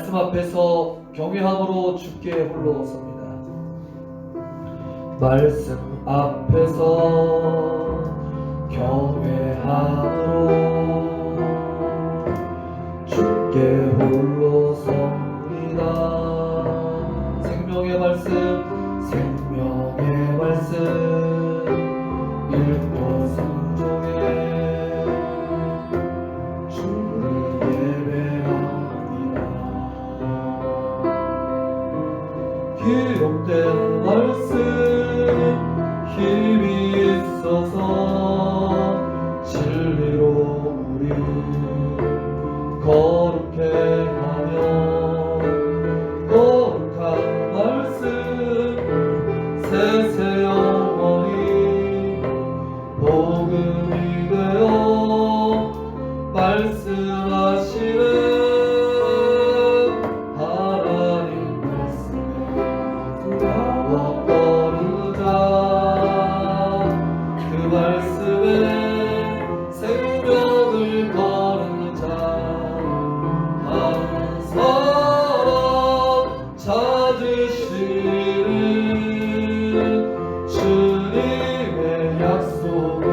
말씀 앞에서 경외함으로 주께 홀로 섭니다. 말씀 앞에서 경외함으로 주께 홀로 섭니다. 생명의 말씀 읽고 순종해 주를 예배합니다. 기록된 말씀 힘이 있어서 진리로 우리 거룩해 하며 거룩한 말씀 세세 영원히 복음이 되어 말씀하시는 하나님 말씀에 두려워 떠르자. 그 말씀에 생명을 거는 자 한 사람 찾으시는 주님의 약속을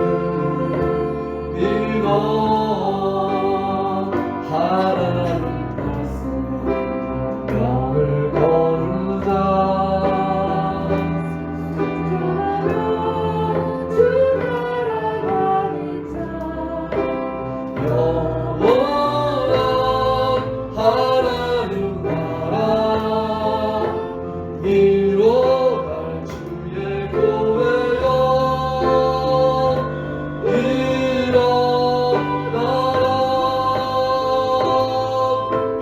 믿어 하나님 말씀에 명을 거르자. 영원한 하나님 나라 이뤄갈 주의 교회여 일어나라.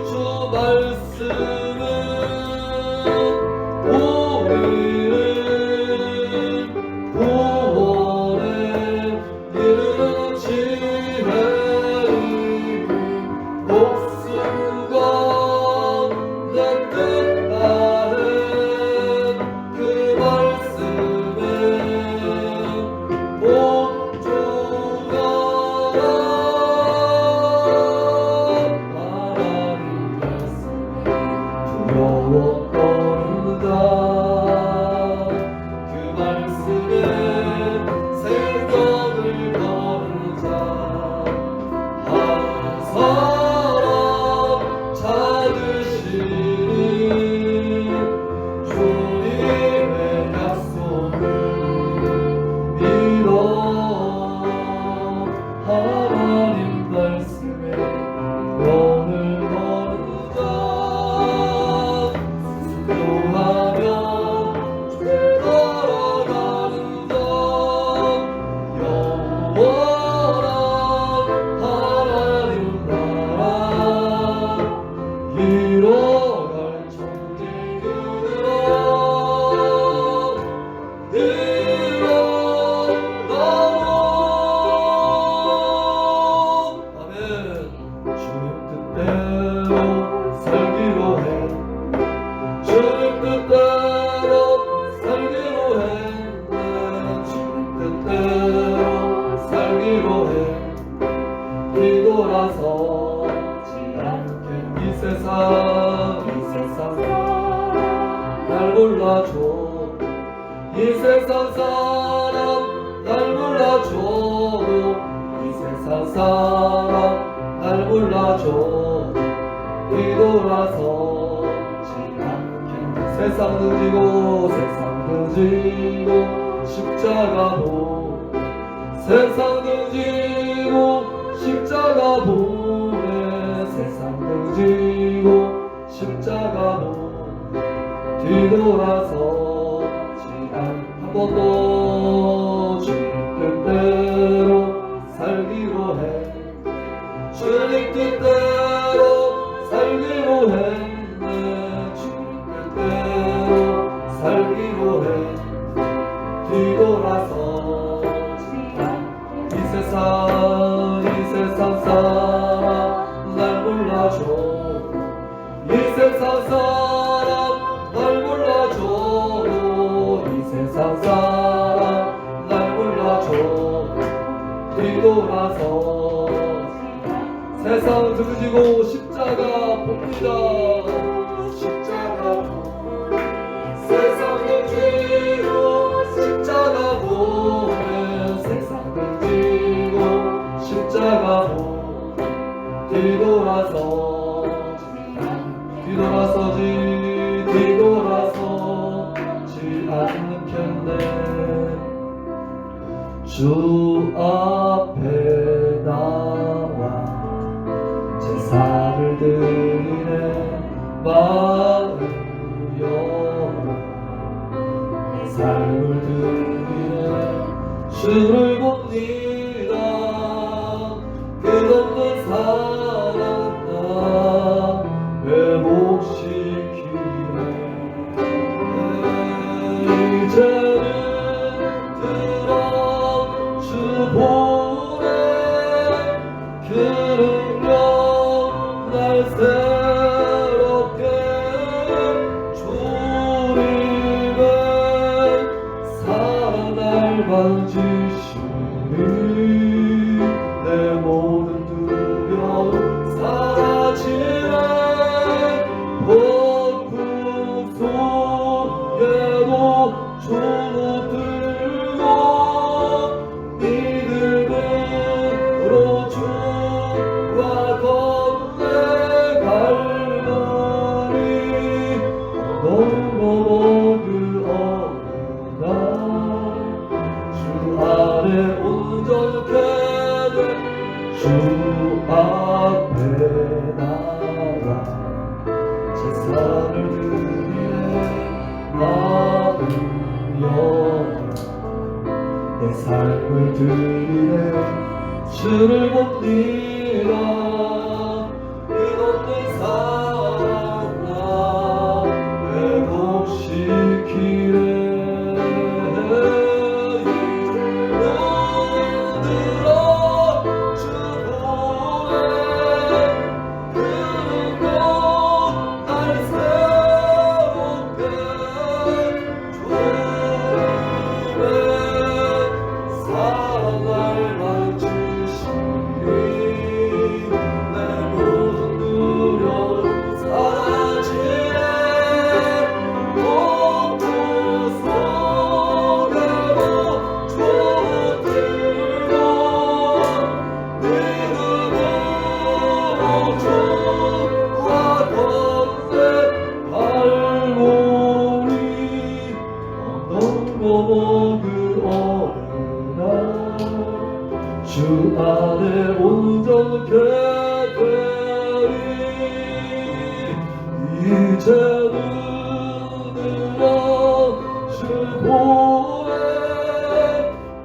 주 말씀은 우리를 구원에 이르는 지혜이니 목숨과 내 뜻 따른 그 말씀은 온전하라. 하나님 말씀에 두려워 떠르다. 그 말씀에 생명을 거르자. 한 사람 찾으시니 주님의 약속을 믿어 하나님 말씀에 명을 거르자. 순종하며 걸어가는 자 영원한 하나님 나라 이뤄갈 청지기들아 일어나라. 아멘. 주님 뜻대로 살기로 해. 주님 뜻대로 살기로 했네. 주님 뜻대로 살기로 해. 뒤돌아서지 않게 이 세상 날 몰라줘. 이 세상 사람 날 몰라줘. 이 세상 사람 날 몰라줘. 뒤돌아서지 않게 세상 등지고 십자가도 세상 등지고 십자가 보내. 세상 등지고 십자가도 뒤돌아서지 않. 한 번 더 주님 뜻대로 살기로 해. 주님 뜻대로 살기로 했네. 주님 뜻대로 살기로 해. 뒤돌아서지 않. 이 세상 사람 날 몰라줘. 이 세상 사람 날 몰라줘. 이 세상 사람 날 몰라줘. 뒤돌아서 세상 등지고 십자가 봅니다. 주 앞에 나와 제사를 드리네. 마음 열어 내 삶을 드리네. 주를 봅니다. 끝없는 사랑은 나 회복시키네. 이제는 들어 주 보내. 그 능력 날 새롭게 주님의 사랑 날 만지시니 내 모든 두려움 사라지네. 폭풍 속에도 주로 들고 믿음으로 주와 건네 갈보리. 너무 그 어느 날 주 안에 온전케 돼. 주 앞에 나가 제사를 드리네. 마음 열어 내 삶을 드리네. 주를 봅니다. 끝없는 사랑 나 회복시키네. 주 안에 온전케 되리. 이제는 들어 주 보내.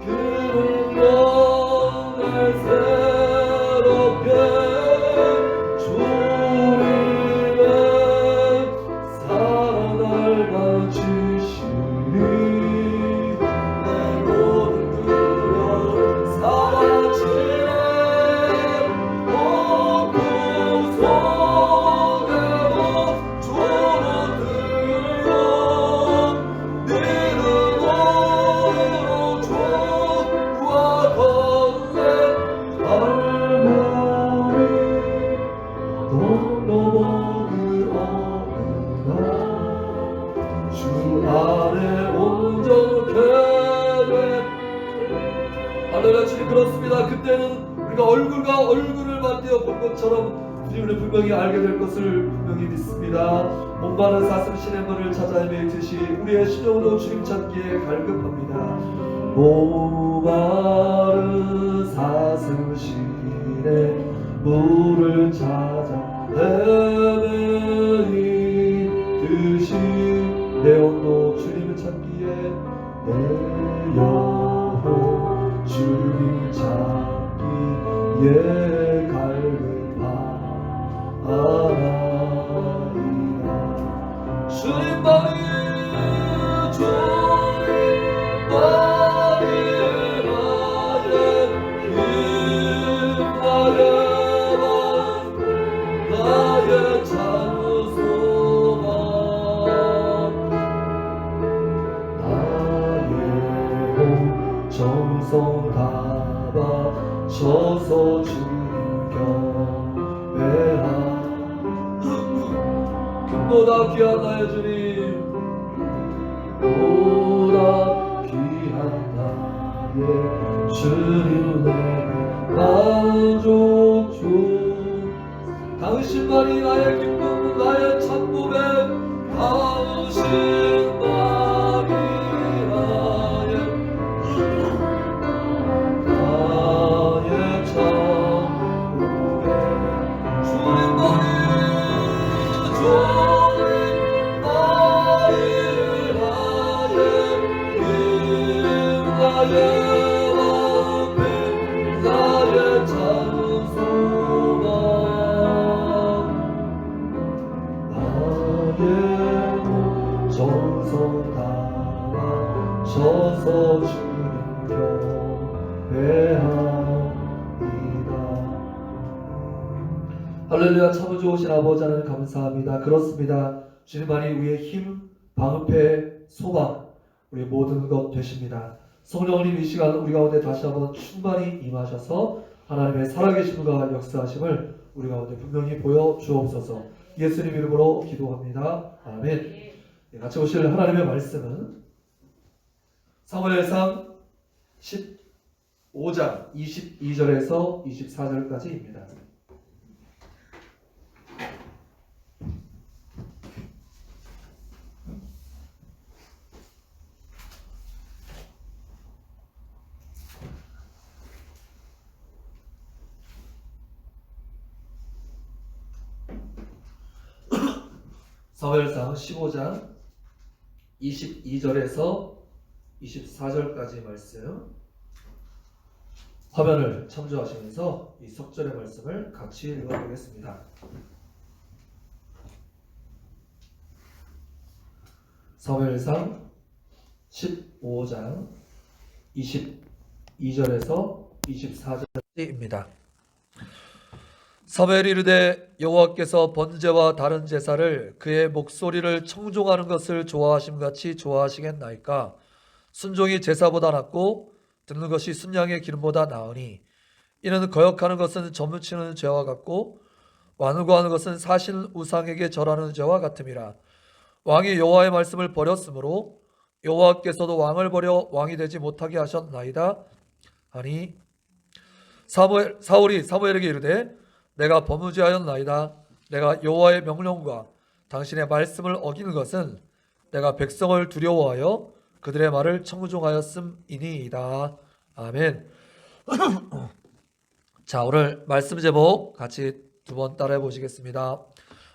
그 능력 날 새롭게 주님의 사랑 날 만지시리. 내 모든 두려움 사라지네. 폭풍 속에도 주로 들고 믿음으로 주와 건네 갈보리. 너무 그 어느 날 주 안에 온전케 돼. 할렐루야. 주님, 그렇습니다. 그때는 우리가 얼굴과 얼굴을 맞대어 본 것처럼 주님을 분명히 알게 될 것을 분명히 믿습니다. 목마른 사슴 시냇물을 찾아 헤매듯이 우리의 심령으로 주님 찾기에 갈급합니다. 목마른 사슴 시냇물을 찾아 헤매듯이 내 영혼 주님을 찾기에 내 영혼 주님 찾기에 갈급하나이다. 주님만이 주님만이 나의 찬송아. 나의 몸 정성 다 바쳐서 주님 경배하. 보다 귀한 나의 주님, 보다 귀한 나의 주님, 내 만족 주. 당신만이 나의 기쁨, 나의 참고백. 당신만이 나의 예물 정성 다와 셔서 주님 경배하리이다. 할렐루야. 참 좋으신 아버지 하나님 감사합니다. 그렇습니다. 주님만이 우리의 힘, 방패, 소망, 우리 모든 것 되십니다. 성령님 이 시간 우리 가운데 다시 한번 충만히 임하셔서 하나님의 살아계심과 역사하심을 우리 가운데 분명히 보여주옵소서. 예수님 이름으로 기도합니다. 아멘. 같이 보실 하나님의 말씀은 사무엘상 15장 22절에서 24절까지입니다. 사무엘상 15장 22절에서 24절까지 말씀 화면을 참조하시면서 이 석절의 말씀을 같이 읽어보겠습니다. 사무엘상 15장 22절에서 24절입니다. 사무엘이 이르되 여호와께서 번제와 다른 제사를 그의 목소리를 청종하는 것을 좋아하심같이 좋아하시겠나이까. 순종이 제사보다 낫고 듣는 것이 순양의 기름보다 나으니 이는 거역하는 것은 저무치는 죄와 같고 완고하는 것은 사신 우상에게 절하는 죄와 같음이라. 왕이 여호와의 말씀을 버렸으므로 여호와께서도 왕을 버려 왕이 되지 못하게 하셨나이다 하니 사울이 사무엘에게 이르되 내가 범죄하였나이다. 내가 여호와의 명령과 당신의 말씀을 어기는 것은 내가 백성을 두려워하여 그들의 말을 청종하였음이니이다. 아멘. 자, 오늘 말씀 제목 같이 두 번 따라해 보시겠습니다.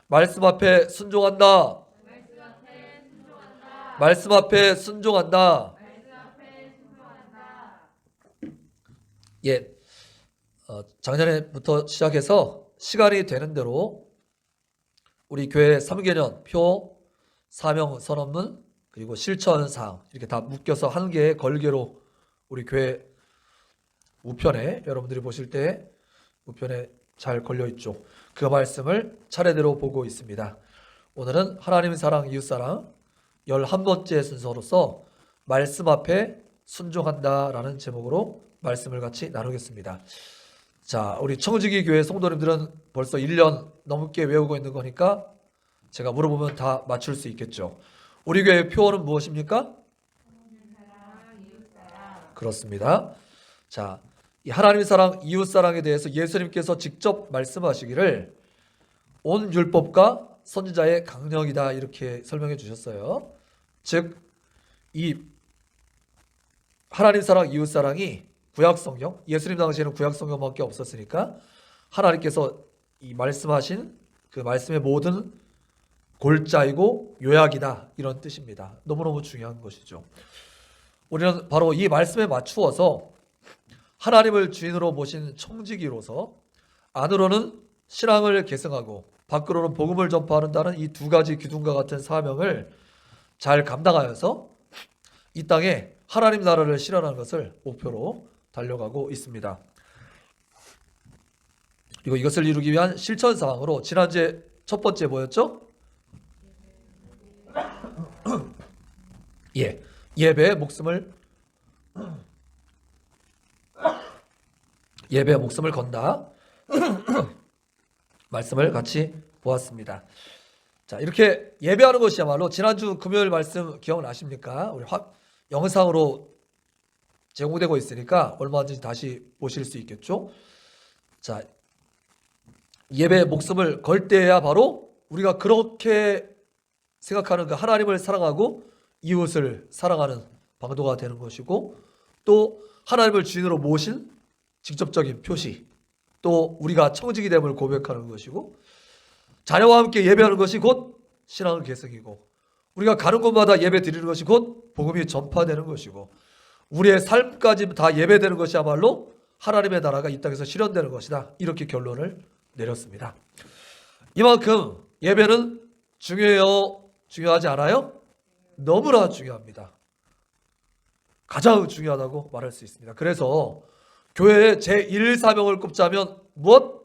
말씀 앞에 순종한다. 말씀 앞에 순종한다. 예. 작년에부터 시작해서 시간이 되는 대로 우리 교회 3개년 표, 사명 선언문, 그리고 실천사항 이렇게 다 묶여서 한 개의 걸개로 우리 교회 우편에 여러분들이 보실 때 우편에 잘 걸려 있죠. 그 말씀을 차례대로 보고 있습니다. 오늘은 하나님 사랑 이웃사랑 11번째 순서로서 말씀 앞에 순종한다라는 제목으로 말씀을 같이 나누겠습니다. 자, 우리 청지기 교회 성도님들은 벌써 1년 넘게 외우고 있는 거니까 제가 물어보면 다 맞출 수 있겠죠. 우리 교회의 표어는 무엇입니까? 그렇습니다. 자, 이 하나님의 사랑, 이웃 사랑에 대해서 예수님께서 직접 말씀하시기를 온 율법과 선지자의 강령이다 이렇게 설명해 주셨어요. 즉, 이 하나님 사랑, 이웃 사랑이 구약성경, 예수님 당시에는 구약성경밖에 없었으니까 하나님께서 이 말씀하신 그 말씀의 모든 골자이고 요약이다 이런 뜻입니다. 너무너무 중요한 것이죠. 우리는 바로 이 말씀에 맞추어서 하나님을 주인으로 모신 청지기로서 안으로는 신앙을 계승하고 밖으로는 복음을 전파하는다는 이 두 가지 기둥과 같은 사명을 잘 감당하여서 이 땅에 하나님 나라를 실현하는 것을 목표로 달려가고 있습니다. 그리고 이것을 이루기 위한 실천 사항으로 지난주에 첫 번째 뭐였죠? 예배의 목숨을 건다. 말씀을 같이 보았습니다. 자, 이렇게 예배하는 것이야말로 지난주 금요일 말씀 기억나십니까? 우리 영상으로 제공되고 있으니까 얼마든지 다시 보실 수 있겠죠. 자, 예배의 목숨을 걸 때야 바로 우리가 그렇게 생각하는 그 하나님을 사랑하고 이웃을 사랑하는 방도가 되는 것이고, 또 하나님을 주인으로 모신 직접적인 표시, 또 우리가 청지기 됨을 고백하는 것이고, 자녀와 함께 예배하는 것이 곧 신앙의 계승이고, 우리가 가는 곳마다 예배 드리는 것이 곧 복음이 전파되는 것이고, 우리의 삶까지 다 예배되는 것이야말로 하나님의 나라가 이 땅에서 실현되는 것이다. 이렇게 결론을 내렸습니다. 이만큼 예배는 중요해요? 중요하지 않아요? 너무나 중요합니다. 가장 중요하다고 말할 수 있습니다. 그래서 교회의 제1사명을 꼽자면 무엇?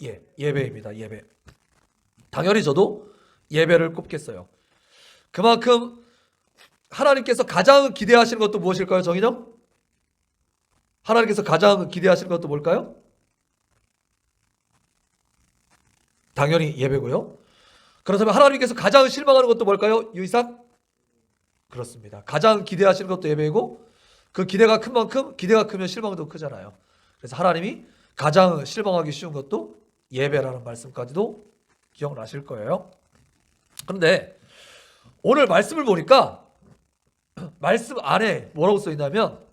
예배입니다. 예배. 당연히 저도 예배를 꼽겠어요. 그만큼 하나님께서 가장 기대하시는 것도 무엇일까요, 정인영? 하나님께서 가장 기대하시는 것도 뭘까요? 당연히 예배고요. 그렇다면 하나님께서 가장 실망하는 것도 뭘까요, 유이삭? 그렇습니다. 가장 기대하시는 것도 예배이고 그 기대가 큰 만큼 기대가 크면 실망도 크잖아요. 그래서 하나님이 가장 실망하기 쉬운 것도 예배라는 말씀까지도 기억나실 거예요. 그런데 오늘 말씀을 보니까 말씀 안에 뭐라고 써 있냐면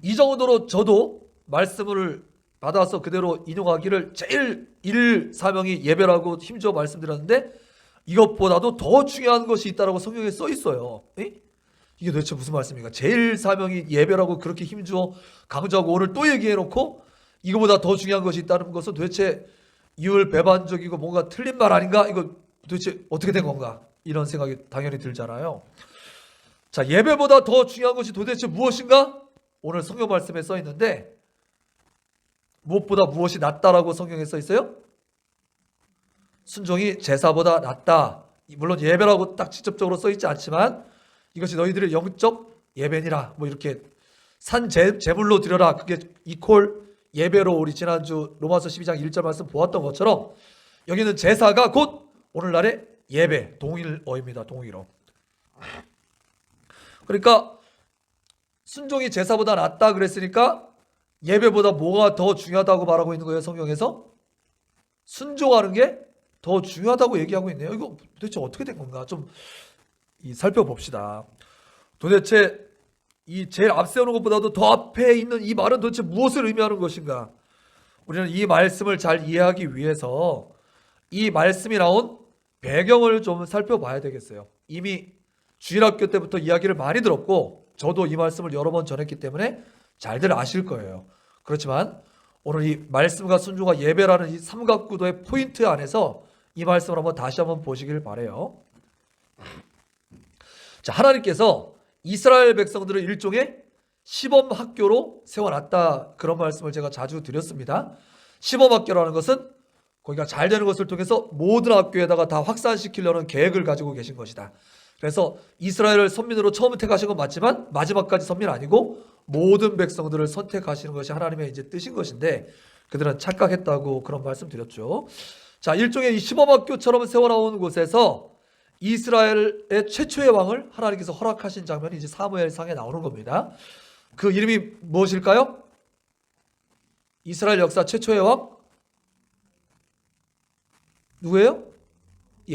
이 정도로 저도 말씀을 받아서 그대로 인용하기를 제1사명이 예배라고 힘주어 말씀드렸는데 이것보다도 더 중요한 것이 있다라고 성경에 써 있어요. 이게 도대체 무슨 말씀입니까? 제1사명이 예배라고 그렇게 힘주어 강조하고 오늘 또 얘기해놓고 이거보다 더 중요한 것이 있다는 것은 도대체 이율배반적이고 뭔가 틀린 말 아닌가? 이거 도대체 어떻게 된 건가? 이런 생각이 당연히 들잖아요. 자, 예배보다 더 중요한 것이 도대체 무엇인가? 오늘 성경 말씀에 써 있는데 무엇보다 무엇이 낫다라고 성경에 써 있어요? 순종이 제사보다 낫다. 물론 예배라고 딱 직접적으로 써 있지 않지만 이것이 너희들의 영적 예배니라. 뭐 이렇게 산 제물로 드려라. 그게 이퀄 예배로 우리 지난주 로마서 12장 1절 말씀 보았던 것처럼 여기는 제사가 곧 오늘날의 예배, 동일어입니다. 동일어. 그러니까 순종이 제사보다 낫다 그랬으니까 예배보다 뭐가 더 중요하다고 말하고 있는 거예요, 성경에서? 순종하는 게 더 중요하다고 얘기하고 있네요. 이거 도대체 어떻게 된 건가? 좀 살펴봅시다. 도대체 이 제일 앞세우는 것보다도 더 앞에 있는 이 말은 도대체 무엇을 의미하는 것인가? 우리는 이 말씀을 잘 이해하기 위해서 이 말씀이 나온 배경을 좀 살펴봐야 되겠어요. 이미 주일학교 때부터 이야기를 많이 들었고 저도 이 말씀을 여러 번 전했기 때문에 잘들 아실 거예요. 그렇지만 오늘 이 말씀과 순종과 예배라는 이 삼각구도의 포인트 안에서 이 말씀을 다시 한번 보시길 바라요. 자, 하나님께서 이스라엘 백성들을 일종의 시범학교로 세워놨다. 그런 말씀을 제가 자주 드렸습니다. 시범학교라는 것은 거기가 잘 되는 것을 통해서 모든 학교에다가 다 확산시키려는 계획을 가지고 계신 것이다. 그래서 이스라엘을 선민으로 처음 택하신 건 맞지만 마지막까지 선민 아니고 모든 백성들을 선택하시는 것이 하나님의 이제 뜻인 것인데 그들은 착각했다고 그런 말씀 드렸죠. 자, 일종의 이 시범학교처럼 세워나온 곳에서 이스라엘의 최초의 왕을 하나님께서 허락하신 장면이 이제 사무엘상에 나오는 겁니다. 그 이름이 무엇일까요? 이스라엘 역사 최초의 왕? 누구예요?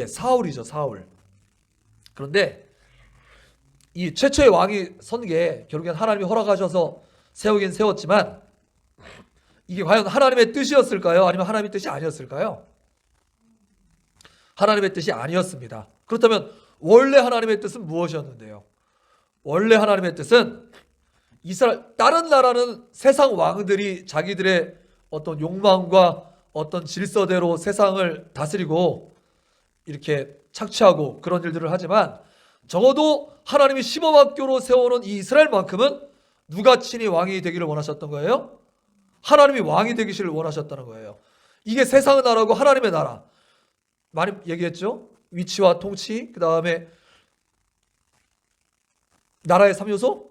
사울이죠, 사울. 그런데 이 최초의 왕이 선 게 결국엔 하나님이 허락하셔서 세우긴 세웠지만 이게 과연 하나님의 뜻이었을까요? 아니면 하나님의 뜻이 아니었을까요? 하나님의 뜻이 아니었습니다. 그렇다면 원래 하나님의 뜻은 무엇이었는데요? 원래 하나님의 뜻은 다른 나라는 세상 왕들이 자기들의 어떤 욕망과 어떤 질서대로 세상을 다스리고 이렇게 착취하고 그런 일들을 하지만 적어도 하나님이 시범학교로 세워놓은 이 이스라엘만큼은 누가 친히 왕이 되기를 원하셨던 거예요? 하나님이 왕이 되기를 원하셨다는 거예요. 이게 세상의 나라고 하나님의 나라. 많이 얘기했죠? 위치와 통치, 그 다음에 나라의 3요소,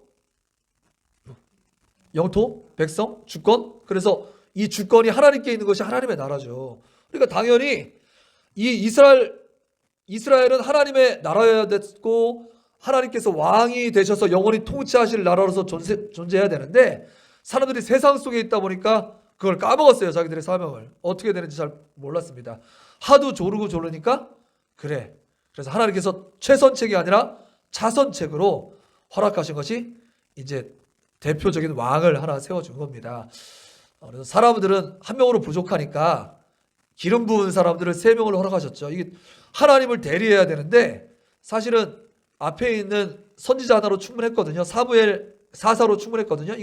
영토, 백성, 주권. 그래서 이 주권이 하나님께 있는 것이 하나님의 나라죠. 그러니까 당연히 이 이스라엘은 하나님의 나라여야 됐고 하나님께서 왕이 되셔서 영원히 통치하실 나라로서 존재해야 되는데 사람들이 세상 속에 있다 보니까 그걸 까먹었어요. 자기들의 사명을. 어떻게 되는지 잘 몰랐습니다. 하도 조르니까 그래. 그래서 하나님께서 최선책이 아니라 차선책으로 허락하신 것이 이제 대표적인 왕을 하나 세워준 겁니다. 그래서 사람들은 한 명으로 부족하니까 기름 부은 사람들을 3명을 허락하셨죠. 이게 하나님을 대리해야 되는데 사실은 앞에 있는 선지자 하나로 충분했거든요. 사무엘 사사로 충분했거든요.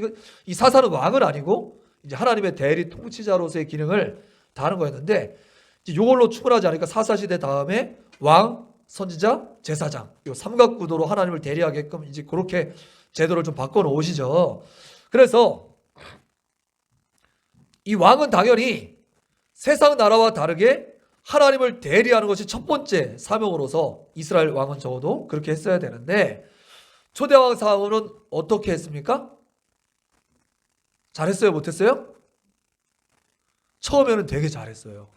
이 사사는 왕은 아니고 이제 하나님의 대리 통치자로서의 기능을 다하는 거였는데 이제 요걸로 충분하지 않으니까 사사시대 다음에 왕, 선지자, 제사장 요 삼각구도로 하나님을 대리하게끔 이제 그렇게 제도를 좀 바꿔 놓으시죠. 그래서 이 왕은 당연히 세상 나라와 다르게 하나님을 대리하는 것이 첫 번째 사명으로서 이스라엘 왕은 적어도 그렇게 했어야 되는데 초대왕 사울은 어떻게 했습니까? 잘했어요? 못했어요? 처음에는 되게 잘했어요.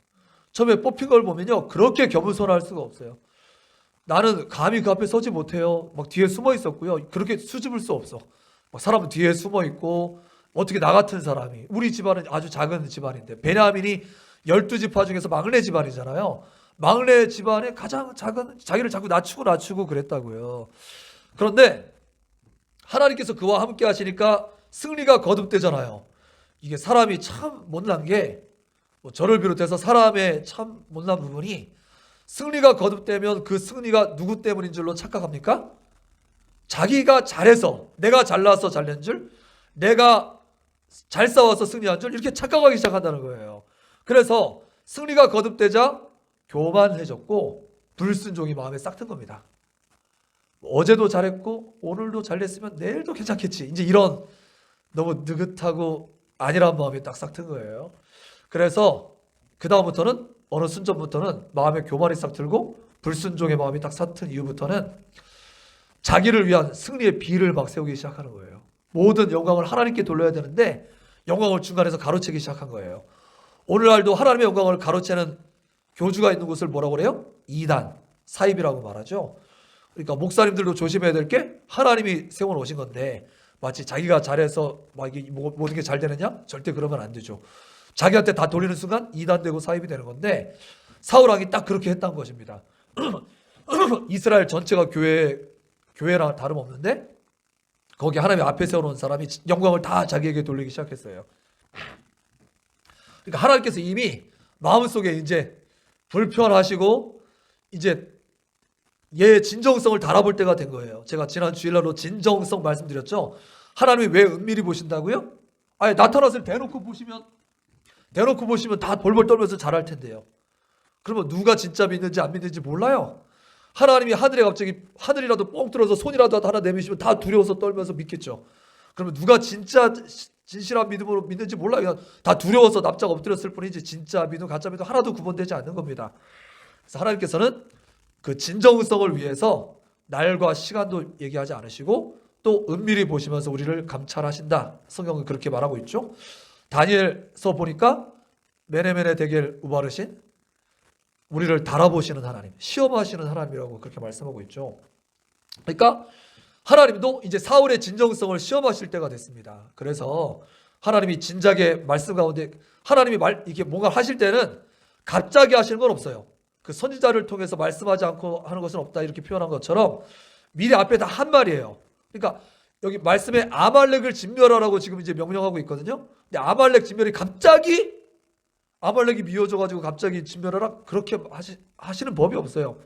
처음에 뽑힌 걸 보면요, 그렇게 겸손할 수가 없어요. 나는 감히 그 앞에 서지 못해요. 막 뒤에 숨어 있었고요. 그렇게 수줍을 수 없어. 막 사람은 뒤에 숨어 있고, 어떻게 나 같은 사람이, 우리 집안은 아주 작은 집안인데 베냐민이 12지파 중에서 막내 집안이잖아요. 막내 집안에 가장 작은, 자기를 자꾸 낮추고 그랬다고요. 그런데 하나님께서 그와 함께 하시니까 승리가 거듭되잖아요. 이게 사람이 참 못난 게, 저를 비롯해서 사람의 참 못난 부분이, 승리가 거듭되면 그 승리가 누구 때문인 줄로 착각합니까? 자기가 잘해서, 내가 잘나서 잘낸 줄, 내가 잘 싸워서 승리한 줄, 이렇게 착각하기 시작한다는 거예요. 그래서 승리가 거듭되자 교만해졌고 불순종이 마음에 싹 튼 겁니다. 어제도 잘했고 오늘도 잘했으면 내일도 괜찮겠지, 이제 이런 너무 느긋하고 아니란 마음이 딱 싹 튼 거예요. 그래서 그 다음부터는, 어느 순전부터는 마음에 교만이 싹 들고 불순종의 마음이 딱 싹 튼 이후부터는 자기를 위한 승리의 비를 막 세우기 시작하는 거예요. 모든 영광을 하나님께 돌려야 되는데 영광을 중간에서 가로채기 시작한 거예요. 오늘날도 하나님의 영광을 가로채는 교주가 있는 곳을 뭐라고 그래요? 이단, 사입이라고 말하죠. 그러니까 목사님들도 조심해야 될 게, 하나님이 세워놓으신 건데 마치 자기가 잘해서 막 이게 모든 게 잘 되느냐? 절대 그러면 안 되죠. 자기한테 다 돌리는 순간 이단되고 사입이 되는 건데, 사울 왕이 딱 그렇게 했던 것입니다. 이스라엘 전체가 교회랑 다름없는데 거기 하나님 앞에 세워놓은 사람이 영광을 다 자기에게 돌리기 시작했어요. 그러니까 하나님께서 이미 마음속에 이제 불편하시고 이제 얘의 진정성을 달아볼 때가 된 거예요. 제가 지난 주일날로 진정성 말씀드렸죠. 하나님이 왜 은밀히 보신다고요? 아니, 나타나서 대놓고 보시면 다 벌벌 떨면서 잘할 텐데요. 그러면 누가 진짜 믿는지 안 믿는지 몰라요. 하나님이 하늘에 갑자기 하늘이라도 뻥 뚫어서 손이라도 하나 내미시면 다 두려워서 떨면서 믿겠죠. 그러면 누가 진짜 진실한 믿음으로 믿는지 몰라요. 그냥 다 두려워서 납작 엎드렸을 뿐이지 진짜 믿음 가짜 믿음 하나도 구분되지 않는 겁니다. 그래서 하나님께서는 그 진정성을 위해서 날과 시간도 얘기하지 않으시고 또 은밀히 보시면서 우리를 감찰하신다. 성경은 그렇게 말하고 있죠. 다니엘서 보니까 메네메네 데겔 우바르신, 우리를 달아보시는 하나님, 시험하시는 하나님이라고 그렇게 말씀하고 있죠. 그러니까 하나님도 이제 사울의 진정성을 시험하실 때가 됐습니다. 그래서 하나님이 진작에 말씀 가운데, 하나님이 이게 뭔가 하실 때는 갑자기 하시는 건 없어요. 그 선지자를 통해서 말씀하지 않고 하는 것은 없다, 이렇게 표현한 것처럼 미리 앞에 다 한 말이에요. 그러니까 여기 말씀에 아말렉을 진멸하라고 지금 이제 명령하고 있거든요. 근데 아말렉 진멸이 갑자기, 아말렉이 미워져가지고 갑자기 진멸하라, 그렇게 하시는 법이 없어요.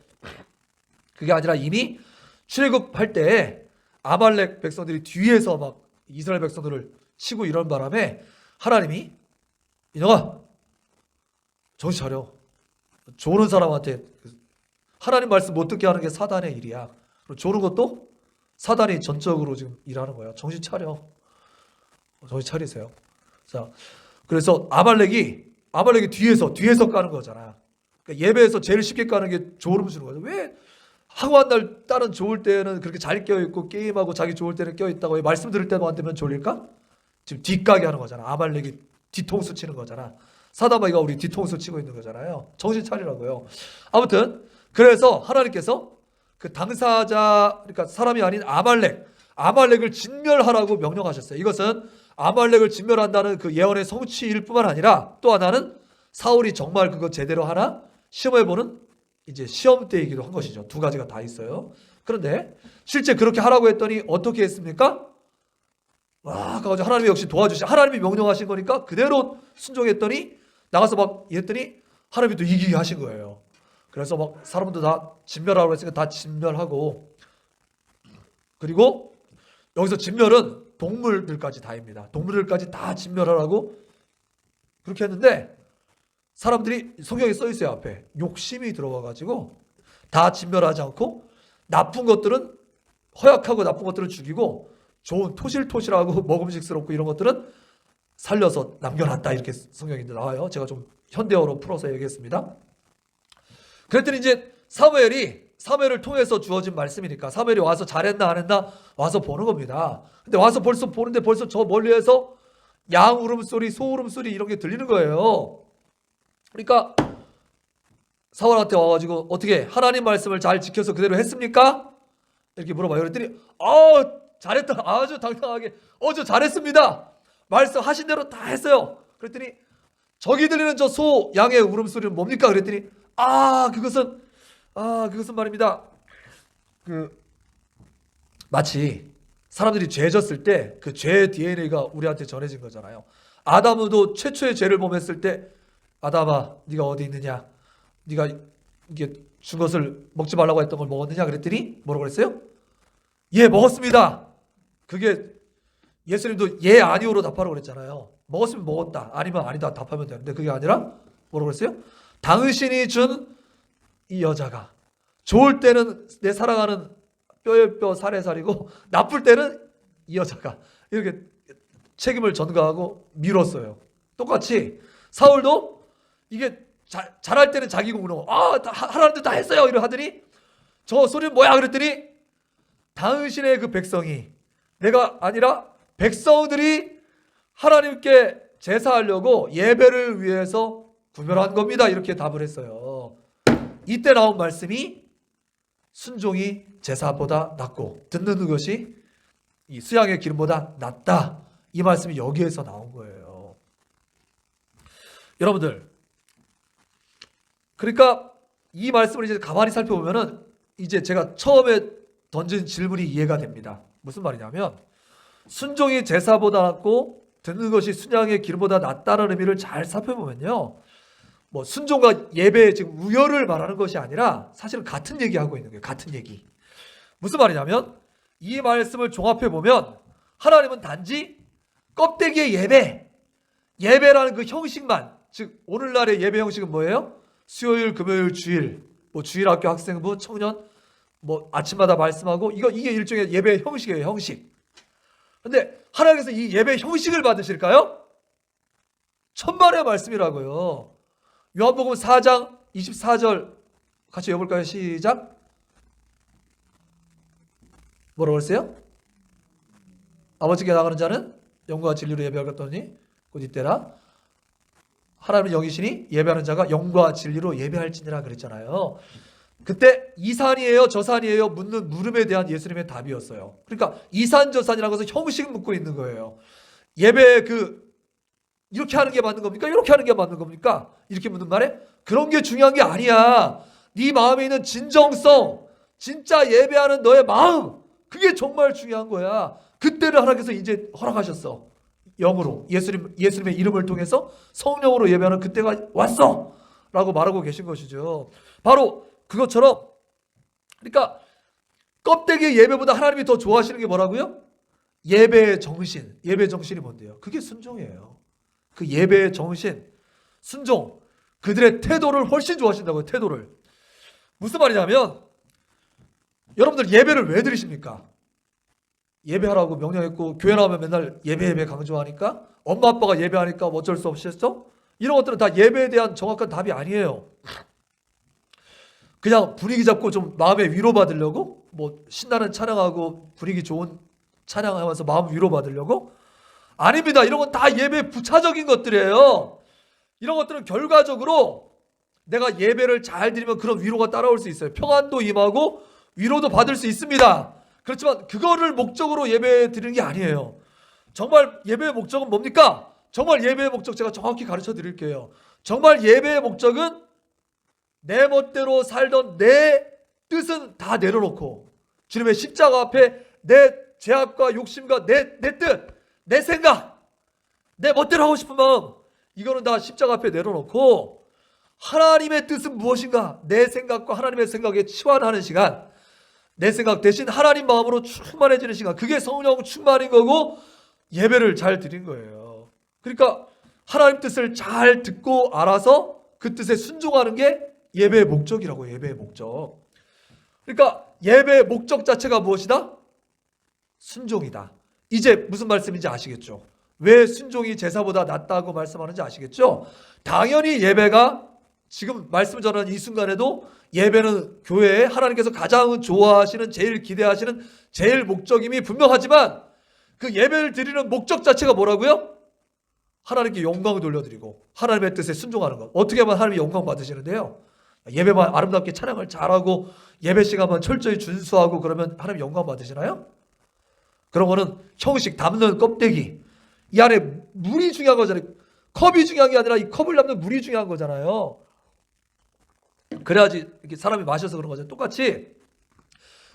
그게 아니라 이미 출애굽할 때 아말렉 백성들이 뒤에서 막 이스라엘 백성들을 치고 이런 바람에 하나님이, 인형아 정신 차려. 조는 사람한테 하나님 말씀 못 듣게 하는 게 사단의 일이야. 그리고 조는 것도 사단이 전적으로 지금 일하는 거야. 정신 차려. 정신 차리세요. 자, 그래서 아말렉이 뒤에서 까는 거잖아. 그러니까 예배에서 제일 쉽게 까는 게 졸음 주는 거죠. 왜 하고 한 날 딸은 좋을 때는 그렇게 잘 깨어있고 게임하고 자기 좋을 때는 깨어있다고, 왜 말씀 들을 때만 되면 졸릴까? 지금 뒷가게 하는 거잖아. 아말렉이 뒤통수 치는 거잖아. 사다마이가 우리 뒤통수 치고 있는 거잖아요. 정신 차리라고요. 아무튼 그래서 하나님께서 그 당사자, 그러니까 사람이 아닌 아말렉을 진멸하라고 명령하셨어요. 이것은 아말렉을 진멸한다는 그 예언의 성취일 뿐만 아니라 또 하나는 사울이 정말 그거 제대로 하나 시험해보는 이제 시험대이기도 한 것이죠. 두 가지가 다 있어요. 그런데 실제 그렇게 하라고 했더니 어떻게 했습니까? 와, 가지고 하나님이 역시 도와주시, 하나님이 명령하신 거니까 그대로 순종했더니 나가서 막 이랬더니 하나님이 또 이기게 하신 거예요. 그래서 막 사람들 다 진멸하라고 했으니까 다 진멸하고, 그리고 여기서 진멸은 동물들까지 다입니다. 동물들까지 다 진멸하라고 그렇게 했는데 사람들이 성경에 써 있어요. 앞에 욕심이 들어와가지고 다 진멸하지 않고 나쁜 것들은 허약하고 나쁜 것들은 죽이고 좋은 토실토실하고 먹음직스럽고 이런 것들은 살려서 남겨놨다. 이렇게 성경에 나와요. 제가 좀 현대어로 풀어서 얘기했습니다. 그랬더니 이제 사무엘을 통해서 주어진 말씀이니까 사무엘이 와서 잘했나 안 했나 와서 보는 겁니다. 근데 와서 벌써 보는데 벌써 저 멀리에서 양 울음소리, 소 울음소리 이런 게 들리는 거예요. 그러니까 사울한테 와가지고 어떻게 하나님 말씀을 잘 지켜서 그대로 했습니까? 이렇게 물어봐요. 그랬더니 잘했다. 아주 당당하게 저 잘했습니다. 말씀하신 대로 다 했어요. 그랬더니 저기 들리는 저 소 양의 울음소리는 뭡니까? 그랬더니 그것은 말입니다. 마치 사람들이 죄 졌을 때 그 죄의 DNA가 우리한테 전해진 거잖아요. 아담도 최초의 죄를 범했을 때 아담아 네가 어디 있느냐? 네가 이게 준 것을 먹지 말라고 했던 걸 먹었느냐? 그랬더니 뭐라고 그랬어요? 예, 먹었습니다. 그게 예수님도 예 아니오로 답하라고 그랬잖아요. 먹었으면 먹었다, 아니면 아니다 답하면 되는데 그게 아니라 뭐라고 그랬어요? 당신이 준 이 여자가 좋을 때는 내 사랑하는 뼈의 뼈 살의 살이고 나쁠 때는 이 여자가, 이렇게 책임을 전가하고 미뤘어요. 똑같이 사울도 이게 잘할 때는 자기 공로 하라는 데 다 했어요 이러 하더니 저 소리는 뭐야 그랬더니 당신의 그 백성이, 내가 아니라 백성들이 하나님께 제사하려고 예배를 위해서 구별한 겁니다. 이렇게 답을 했어요. 이때 나온 말씀이 순종이 제사보다 낫고 듣는 것이 이 수양의 기름보다 낫다. 이 말씀이 여기에서 나온 거예요. 여러분들, 그러니까 이 말씀을 이제 가만히 살펴보면은 이제 제가 처음에 던진 질문이 이해가 됩니다. 무슨 말이냐면 순종이 제사보다 낫고 듣는 것이 순양의 기름보다 낫다는 의미를 잘 살펴보면요, 뭐 순종과 예배의 지금 우열을 말하는 것이 아니라 사실은 같은 얘기하고 있는 거예요. 같은 얘기. 무슨 말이냐면 이 말씀을 종합해 보면 하나님은 단지 껍데기의 예배라는 그 형식만, 즉 오늘날의 예배 형식은 뭐예요? 수요일, 금요일, 주일, 뭐 주일학교 학생부, 청년, 뭐 아침마다 말씀하고 이게 일종의 예배 형식이에요. 형식. 근데 하나님께서 이 예배 형식을 받으실까요? 천만의 말씀이라고요. 요한복음 4장 24절 같이 읽어볼까요? 시작. 뭐라고 했어요? 아버지께 나가는 자는 영과 진리로 예배하겠더니 곧 이때라 하나님은 영이시니 예배하는 자가 영과 진리로 예배할지니라 그랬잖아요. 그때 이 산이에요 저 산이에요 묻는 물음에 대한 예수님의 답이었어요. 그러니까 이 산 저 산이라는 것은 형식 묻고 있는 거예요. 예배 이렇게 하는 게 맞는 겁니까? 이렇게 하는 게 맞는 겁니까? 이렇게 묻는 말에 그런 게 중요한 게 아니야. 네 마음에 있는 진정성, 진짜 예배하는 너의 마음, 그게 정말 중요한 거야. 그때를 하나님께서 이제 허락하셨어. 영으로 예수님의 이름을 통해서 성령으로 예배하는 그때가 왔어 라고 말하고 계신 것이죠. 바로 그것처럼, 그러니까 껍데기 예배보다 하나님이 더 좋아하시는 게 뭐라고요? 예배의 정신. 예배의 정신이 뭔데요? 그게 순종이에요. 그 예배의 정신, 순종, 그들의 태도를 훨씬 좋아하신다고요. 태도를. 무슨 말이냐면 여러분들 예배를 왜 드리십니까? 예배하라고 명령했고 교회 나오면 맨날 예배 강조하니까, 엄마 아빠가 예배하니까 어쩔 수 없이 했어? 이런 것들은 다 예배에 대한 정확한 답이 아니에요. 그냥 분위기 잡고 좀 마음에 위로받으려고, 뭐 신나는 찬양하고 분위기 좋은 찬양하면서 마음 위로받으려고? 아닙니다. 이런 건 다 예배 부차적인 것들이에요. 이런 것들은 결과적으로 내가 예배를 잘 드리면 그런 위로가 따라올 수 있어요. 평안도 임하고 위로도 받을 수 있습니다. 그렇지만 그거를 목적으로 예배 드리는 게 아니에요. 정말 예배의 목적은 뭡니까? 정말 예배의 목적 제가 정확히 가르쳐 드릴게요. 정말 예배의 목적은 내 멋대로 살던 내 뜻은 다 내려놓고 주님의 십자가 앞에 내 죄악과 욕심과 내 뜻, 내 생각, 내 멋대로 하고 싶은 마음, 이거는 다 십자가 앞에 내려놓고 하나님의 뜻은 무엇인가, 내 생각과 하나님의 생각에 치환하는 시간, 내 생각 대신 하나님 마음으로 충만해지는 시간, 그게 성령 충만인 거고 예배를 잘 드린 거예요. 그러니까 하나님 뜻을 잘 듣고 알아서 그 뜻에 순종하는 게 예배의 목적이라고. 예배의 목적. 그러니까 예배의 목적 자체가 무엇이다? 순종이다. 이제 무슨 말씀인지 아시겠죠? 왜 순종이 제사보다 낫다고 말씀하는지 아시겠죠? 당연히 예배가 지금 말씀 전하는 이 순간에도 예배는 교회에 하나님께서 가장 좋아하시는, 제일 기대하시는 제일 목적임이 분명하지만 그 예배를 드리는 목적 자체가 뭐라고요? 하나님께 영광을 돌려드리고 하나님의 뜻에 순종하는 것. 어떻게 하면 하나님이 영광 받으시는데요? 예배만 아름답게 찬양을 잘하고 예배 시간만 철저히 준수하고 그러면 하나님 영광 받으시나요? 그런 거는 형식, 담는 껍데기, 이 안에 물이 중요한 거잖아요. 컵이 중요한 게 아니라 이 컵을 담는 물이 중요한 거잖아요. 그래야지 이렇게 사람이 마셔서 그런 거죠. 똑같이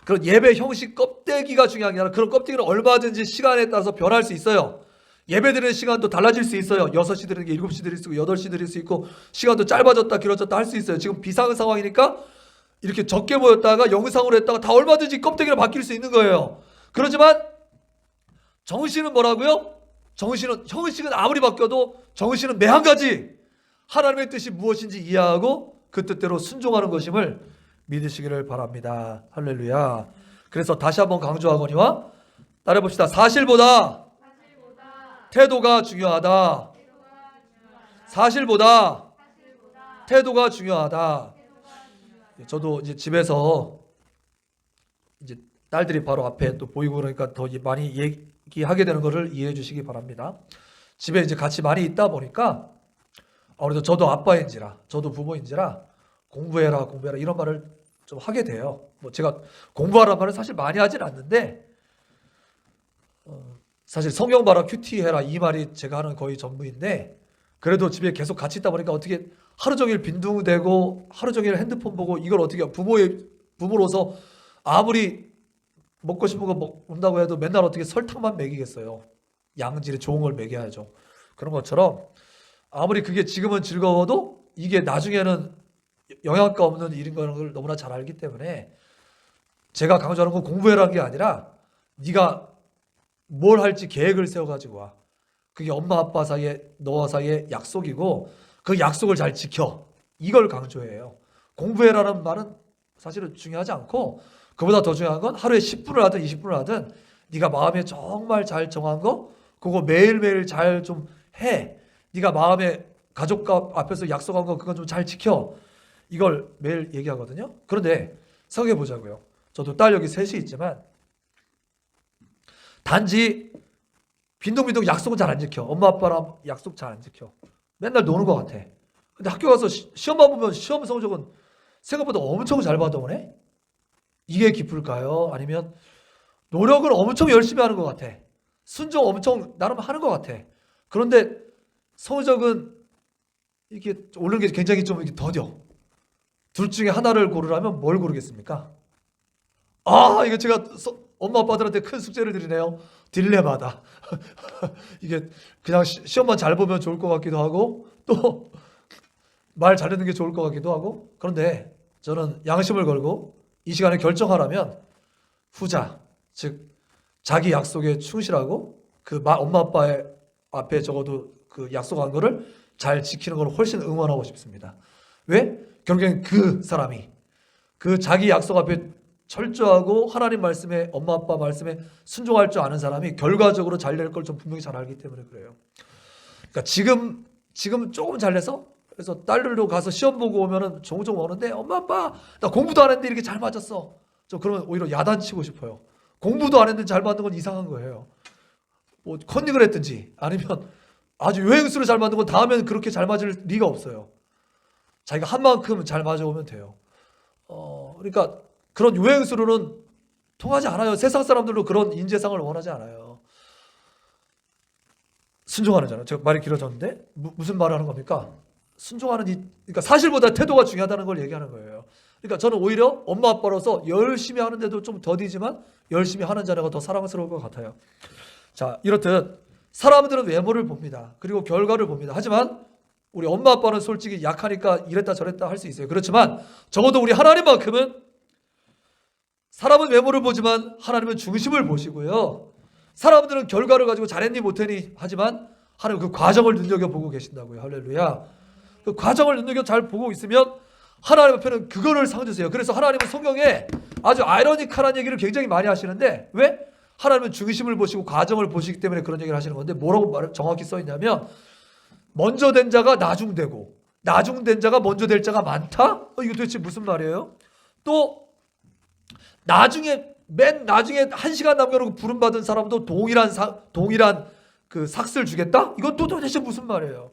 그런 예배 형식 껍데기가 중요한 게 아니라 그런 껍데기는 얼마든지 시간에 따라서 변할 수 있어요. 예배 드리는 시간도 달라질 수 있어요. 6시 드리는 게 7시 드릴 수 있고 8시 드릴 수 있고 시간도 짧아졌다 길어졌다 할 수 있어요. 지금 비상 상황이니까 이렇게 적게 모였다가 영상으로 했다가 다 얼마든지 껍데기로 바뀔 수 있는 거예요. 그렇지만 정신은 뭐라고요? 형식은 아무리 바뀌어도 정신은 매 한 가지 하나님의 뜻이 무엇인지 이해하고 그 뜻대로 순종하는 것임을 믿으시기를 바랍니다. 할렐루야. 그래서 다시 한번 강조하거니와 따라해봅시다. 사실보다 태도가 중요하다. 사실보다 태도가 중요하다. 저도 이제 집에서 이제 딸들이 바로 앞에 또 보이고 그러니까 더 많이 얘기하게 되는 것을 이해해 주시기 바랍니다. 집에 이제 같이 많이 있다 보니까 아무래도 저도 아빠인지라 저도 부모인지라 공부해라 이런 말을 좀 하게 돼요. 뭐 제가 공부하라는 말을 사실 많이 하진 않는데 사실 성경 봐라 큐티 해라 이 말이 제가 하는 거의 전부인데 그래도 집에 계속 같이 있다 보니까 어떻게 하루 종일 빈둥대고 하루 종일 핸드폰 보고 이걸 어떻게 부모로서 아무리 먹고 싶은 거 먹는다고 해도 맨날 어떻게 설탕만 먹이겠어요. 양질의 좋은 걸 먹여야죠. 그런 것처럼 아무리 그게 지금은 즐거워도 이게 나중에는 영양가 없는 일인 걸 너무나 잘 알기 때문에 제가 강조하는 건 공부해라는 게 아니라 네가 뭘 할지 계획을 세워가지고 와. 그게 엄마 아빠 사이에 너와 사이에 약속이고 그 약속을 잘 지켜. 이걸 강조해요. 공부해라는 말은 사실은 중요하지 않고 그보다 더 중요한 건 하루에 10분을 하든 20분을 하든 네가 마음에 정말 잘 정한 거 그거 매일매일 잘 좀 해. 네가 마음에 가족과 앞에서 약속한 거 그건 좀 잘 지켜. 이걸 매일 얘기하거든요. 그런데 생각해 보자고요. 저도 딸 여기 셋이 있지만 단지 빈둥빈둥 약속은 잘 안 지켜. 엄마 아빠랑 약속 잘 안 지켜. 맨날 노는 것 같아. 근데 학교 가서 시험만 보면 시험 성적은 생각보다 엄청 잘 받아오네. 이게 기쁠까요? 아니면 노력을 엄청 열심히 하는 것 같아. 순종 엄청 나름 하는 것 같아. 그런데 성적은 이렇게 오르는 게 굉장히 좀 이렇게 더뎌. 둘 중에 하나를 고르라면 뭘 고르겠습니까? 이거 제가 엄마 아빠들한테 큰 숙제를 드리네요. 딜레마다. 이게 그냥 시험만 잘 보면 좋을 것 같기도 하고 또 말 잘 듣는 게 좋을 것 같기도 하고 그런데 저는 양심을 걸고 이 시간에 결정하라면 후자, 즉 자기 약속에 충실하고 그 엄마 아빠의 앞에 적어도 그 약속한 거를 잘 지키는 걸 훨씬 응원하고 싶습니다. 왜? 결국엔 그 사람이 그 자기 약속 앞에 철저하고 하나님 말씀에 엄마 아빠 말씀에 순종할 줄 아는 사람이 결과적으로 잘 될 걸 좀 분명히 잘 알기 때문에 그래요. 그러니까 지금 조금 잘해서 그래서 딸들도 가서 시험 보고 오면은 종종 오는데 엄마 아빠 나 공부도 안 했는데 이렇게 잘 맞았어. 저 그러면 오히려 야단치고 싶어요. 공부도 안 했는데 잘 맞는 건 이상한 거예요. 뭐 컨닝을 했든지 아니면 아주 요행수로 잘 맞는 건 다음에는 그렇게 잘 맞을 리가 없어요. 자기가 한 만큼 잘 맞아오면 돼요. 그러니까 그런 요행수로는 통하지 않아요. 세상 사람들도 그런 인재상을 원하지 않아요. 순종하는 자는 제가 말이 길어졌는데 무슨 말을 하는 겁니까? 순종하는 그러니까 사실보다 태도가 중요하다는 걸 얘기하는 거예요. 그러니까 저는 오히려 엄마 아빠로서 열심히 하는데도 좀 더디지만 열심히 하는 자녀가 더 사랑스러울 것 같아요. 자, 이렇듯 사람들은 외모를 봅니다. 그리고 결과를 봅니다. 하지만 우리 엄마 아빠는 솔직히 약하니까 이랬다 저랬다 할 수 있어요. 그렇지만 적어도 우리 하나님만큼은 사람은 외모를 보지만 하나님은 중심을 보시고요. 사람들은 결과를 가지고 잘했니 못했니 하지만 하나님 그 과정을 눈여겨보고 계신다고요. 할렐루야. 그 과정을 눈여겨 잘 보고 있으면 하나님 앞에는 그거를 상 주세요. 그래서 하나님은 성경에 아주 아이러니컬한 얘기를 굉장히 많이 하시는데 왜? 하나님은 중심을 보시고 과정을 보시기 때문에 그런 얘기를 하시는 건데 뭐라고 정확히 써 있냐면 먼저 된 자가 나중되고 나중된 자가 먼저 될 자가 많다? 이거 도대체 무슨 말이에요? 또 맨 나중에 1시간 남겨놓고 부름받은 사람도 동일한 그 삭스를 주겠다? 이건 또 도대체 무슨 말이에요?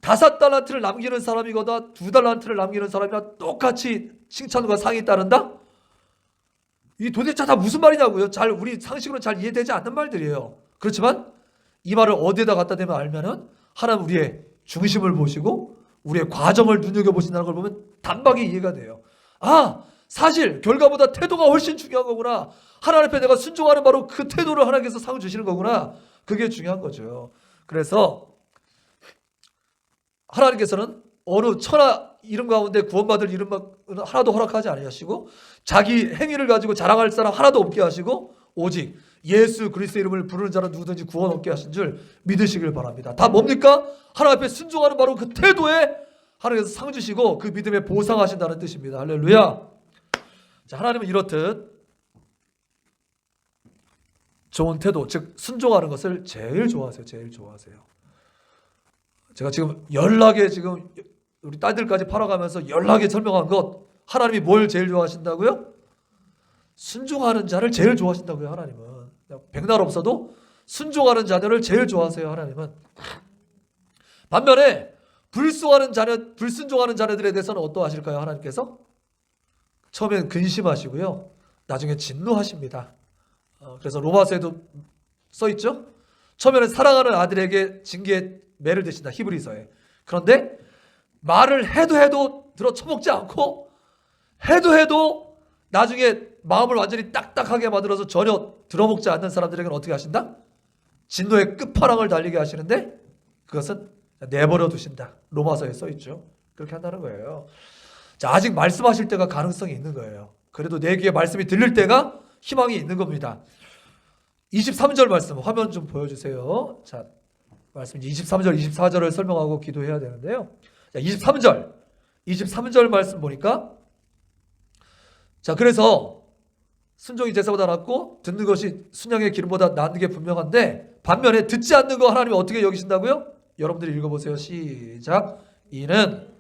5달란트를 남기는 사람이거나 2달란트를 남기는 사람이랑 똑같이 칭찬과 상이 따른다? 이 도대체 다 무슨 말이냐고요? 우리 상식으로 잘 이해되지 않는 말들이에요. 그렇지만 이 말을 어디에다 갖다 대면 알면은 하나님 우리의 중심을 보시고 우리의 과정을 눈여겨보신다는 걸 보면 단박에 이해가 돼요. 사실 결과보다 태도가 훨씬 중요한 거구나. 하나님 앞에 내가 순종하는 바로 그 태도를 하나님께서 상을 주시는 거구나. 그게 중요한 거죠. 그래서 하나님께서는 어느 천하 이름 가운데 구원받을 이름 하나도 허락하지 않으시고 자기 행위를 가지고 자랑할 사람 하나도 없게 하시고 오직 예수 그리스도의 이름을 부르는 자는 누구든지 구원 얻게 하신 줄 믿으시길 바랍니다. 다 뭡니까? 하나님 앞에 순종하는 바로 그 태도에 하나님께서 상 주시고 그 믿음에 보상하신다는 뜻입니다. 할렐루야. 자, 하나님은 이렇듯 좋은 태도, 즉 순종하는 것을 제일 좋아하세요. 제일 좋아하세요. 제가 지금 연락에 지금 우리 딸들까지 팔아가면서 연락에 설명한 것 하나님이 뭘 제일 좋아하신다고요? 순종하는 자를 제일 좋아하신다고요. 하나님은 백날 없어도 순종하는 자들을 제일 좋아하세요. 하나님은. 반면에 불순종하는 자녀들에 대해서는 어떠하실까요? 하나님께서 처음엔 근심하시고요. 나중에 진노하십니다. 그래서 로마서에도 써있죠. 처음에는 사랑하는 아들에게 징계의 매를 드신다. 히브리서에. 그런데 말을 해도 들어 처먹지 않고 해도 나중에 마음을 완전히 딱딱하게 만들어서 전혀 들어먹지 않는 사람들에게는 어떻게 하신다? 진노의 끝판왕을 달리게 하시는데 그것은 내버려 두신다. 로마서에 써있죠. 그렇게 한다는 거예요. 자, 아직 말씀하실 때가 가능성이 있는 거예요. 그래도 내 귀에 말씀이 들릴 때가 희망이 있는 겁니다. 23절 말씀 화면 좀 보여주세요. 자, 말씀 23절, 24절을 설명하고 기도해야 되는데요. 자, 23절 말씀 보니까 자, 그래서 순종이 제사보다 낫고 듣는 것이 순양의 기름보다 나은 게 분명한데 반면에 듣지 않는 거 하나님이 어떻게 여기신다고요? 여러분들이 읽어보세요. 시작. 이는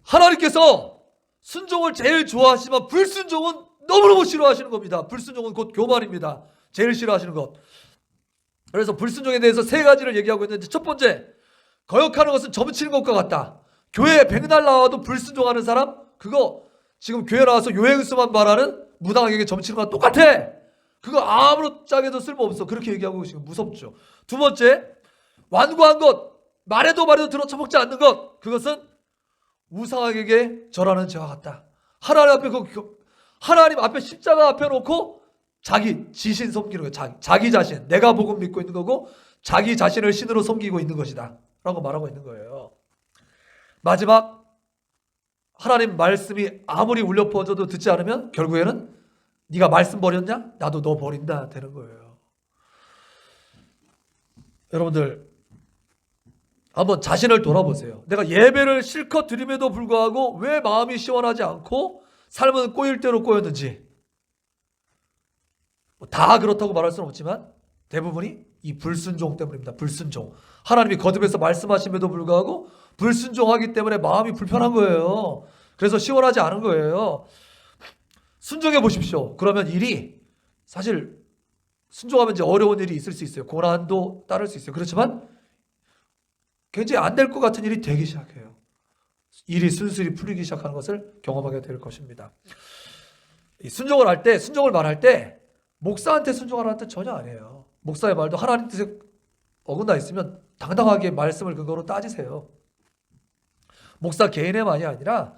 하나님께서 순종을 제일 좋아하시지만 불순종은 너무너무 싫어하시는 겁니다. 불순종은 곧 교만입니다. 제일 싫어하시는 것. 그래서 불순종에 대해서 3가지를 얘기하고 있는데 첫 번째, 거역하는 것은 점치는 것과 같다. 교회에 백날 나와도 불순종하는 사람, 그거 지금 교회 나와서 요행수만 말하는 무당에게 점치는 것과 똑같아. 그거 아무짝에도 쓸모없어. 그렇게 얘기하고 계시면 무섭죠. 두 번째, 완고한 것, 말해도 들어 처먹지 않는 것, 그것은 우상에게 절하는 죄와 같다. 하나님 앞에 십자가 앞에 놓고 자기 지신 섬기는 거예요. 자기 자신, 내가 복음 믿고 있는 거고 자기 자신을 신으로 섬기고 있는 것이다 라고 말하고 있는 거예요. 마지막, 하나님 말씀이 아무리 울려 퍼져도 듣지 않으면 결국에는 네가 말씀 버렸냐? 나도 너 버린다 되는 거예요. 여러분들 한번 자신을 돌아보세요. 내가 예배를 실컷 드림에도 불구하고 왜 마음이 시원하지 않고 삶은 꼬일 대로 꼬였는지, 다 그렇다고 말할 수는 없지만 대부분이 이 불순종 때문입니다. 불순종. 하나님이 거듭해서 말씀하심에도 불구하고 불순종하기 때문에 마음이 불편한 거예요. 그래서 시원하지 않은 거예요. 순종해 보십시오. 그러면 일이 사실 순종하면 이제 어려운 일이 있을 수 있어요. 고난도 따를 수 있어요. 그렇지만 굉장히 안 될 것 같은 일이 되기 시작해요. 일이 순순히 풀리기 시작하는 것을 경험하게 될 것입니다. 이 순종을 말할 때 목사한테 순종하라는 뜻 전혀 아니에요. 목사의 말도 하나님 뜻에 어긋나 있으면 당당하게 말씀을 근거로 따지세요. 목사 개인의만이 아니라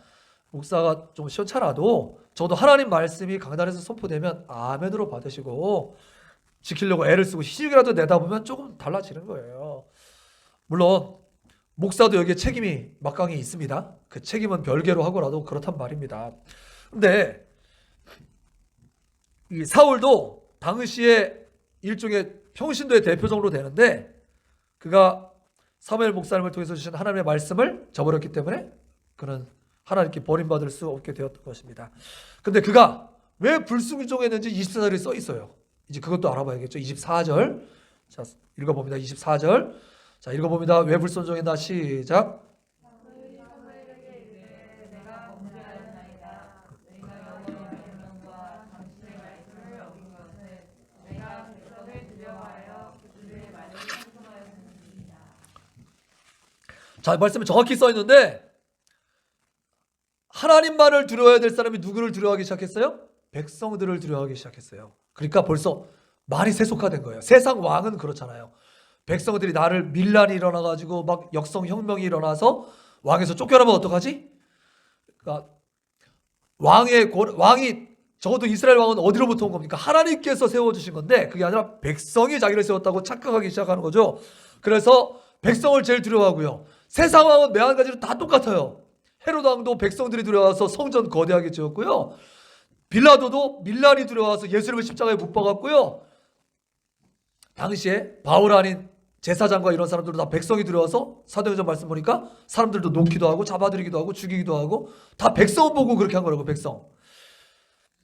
목사가 좀 시원찮아도 저도 하나님 말씀이 강단에서 선포되면 아멘으로 받으시고 지키려고 애를 쓰고 시집이라도 내다 보면 조금 달라지는 거예요. 물론 목사도 여기에 책임이 막강히 있습니다. 그 책임은 별개로 하고라도 그렇단 말입니다. 근데 이 사울도 당시에 일종의 평신도의 대표적으로 되는데 그가 사무엘 목사님을 통해서 주신 하나님의 말씀을 저버렸기 때문에 그는 하나님께 버림받을 수 없게 되었던 것입니다. 근데 그가 왜 불순종했는지 24절에 써 있어요. 이제 그것도 알아봐야겠죠. 24절. 자, 읽어봅니다. 24절. 자, 읽어봅니다. 왜 불순종했나? 시작. 자, 말씀에 정확히 써 있는데 하나님만을 두려워해야 될 사람이 누구를 두려워하기 시작했어요? 백성들을 두려워하기 시작했어요. 그러니까 벌써 말이 세속화된 거예요. 세상 왕은 그렇잖아요. 백성들이 나를 밀란이 일어나가지고 막 역성혁명이 일어나서 왕에서 쫓겨나면 어떡하지? 그러니까 왕이 적어도 이스라엘 왕은 어디로부터 온 겁니까? 하나님께서 세워주신 건데 그게 아니라 백성이 자기를 세웠다고 착각하기 시작하는 거죠. 그래서 백성을 제일 두려워하고요. 세상 왕은 매한가지로 다 똑같아요. 헤롯 왕도 백성들이 두려워서 성전 거대하게 지었고요. 빌라도도 밀란이 두려워서 예수님을 십자가에 못 박았고요. 당시에 바울 아닌 제사장과 이런 사람들도 다 백성이 두려워서 사도행전 말씀 보니까 사람들도 놓기도 하고 잡아들이기도 하고 죽이기도 하고 다 백성 보고 그렇게 한 거라고. 백성.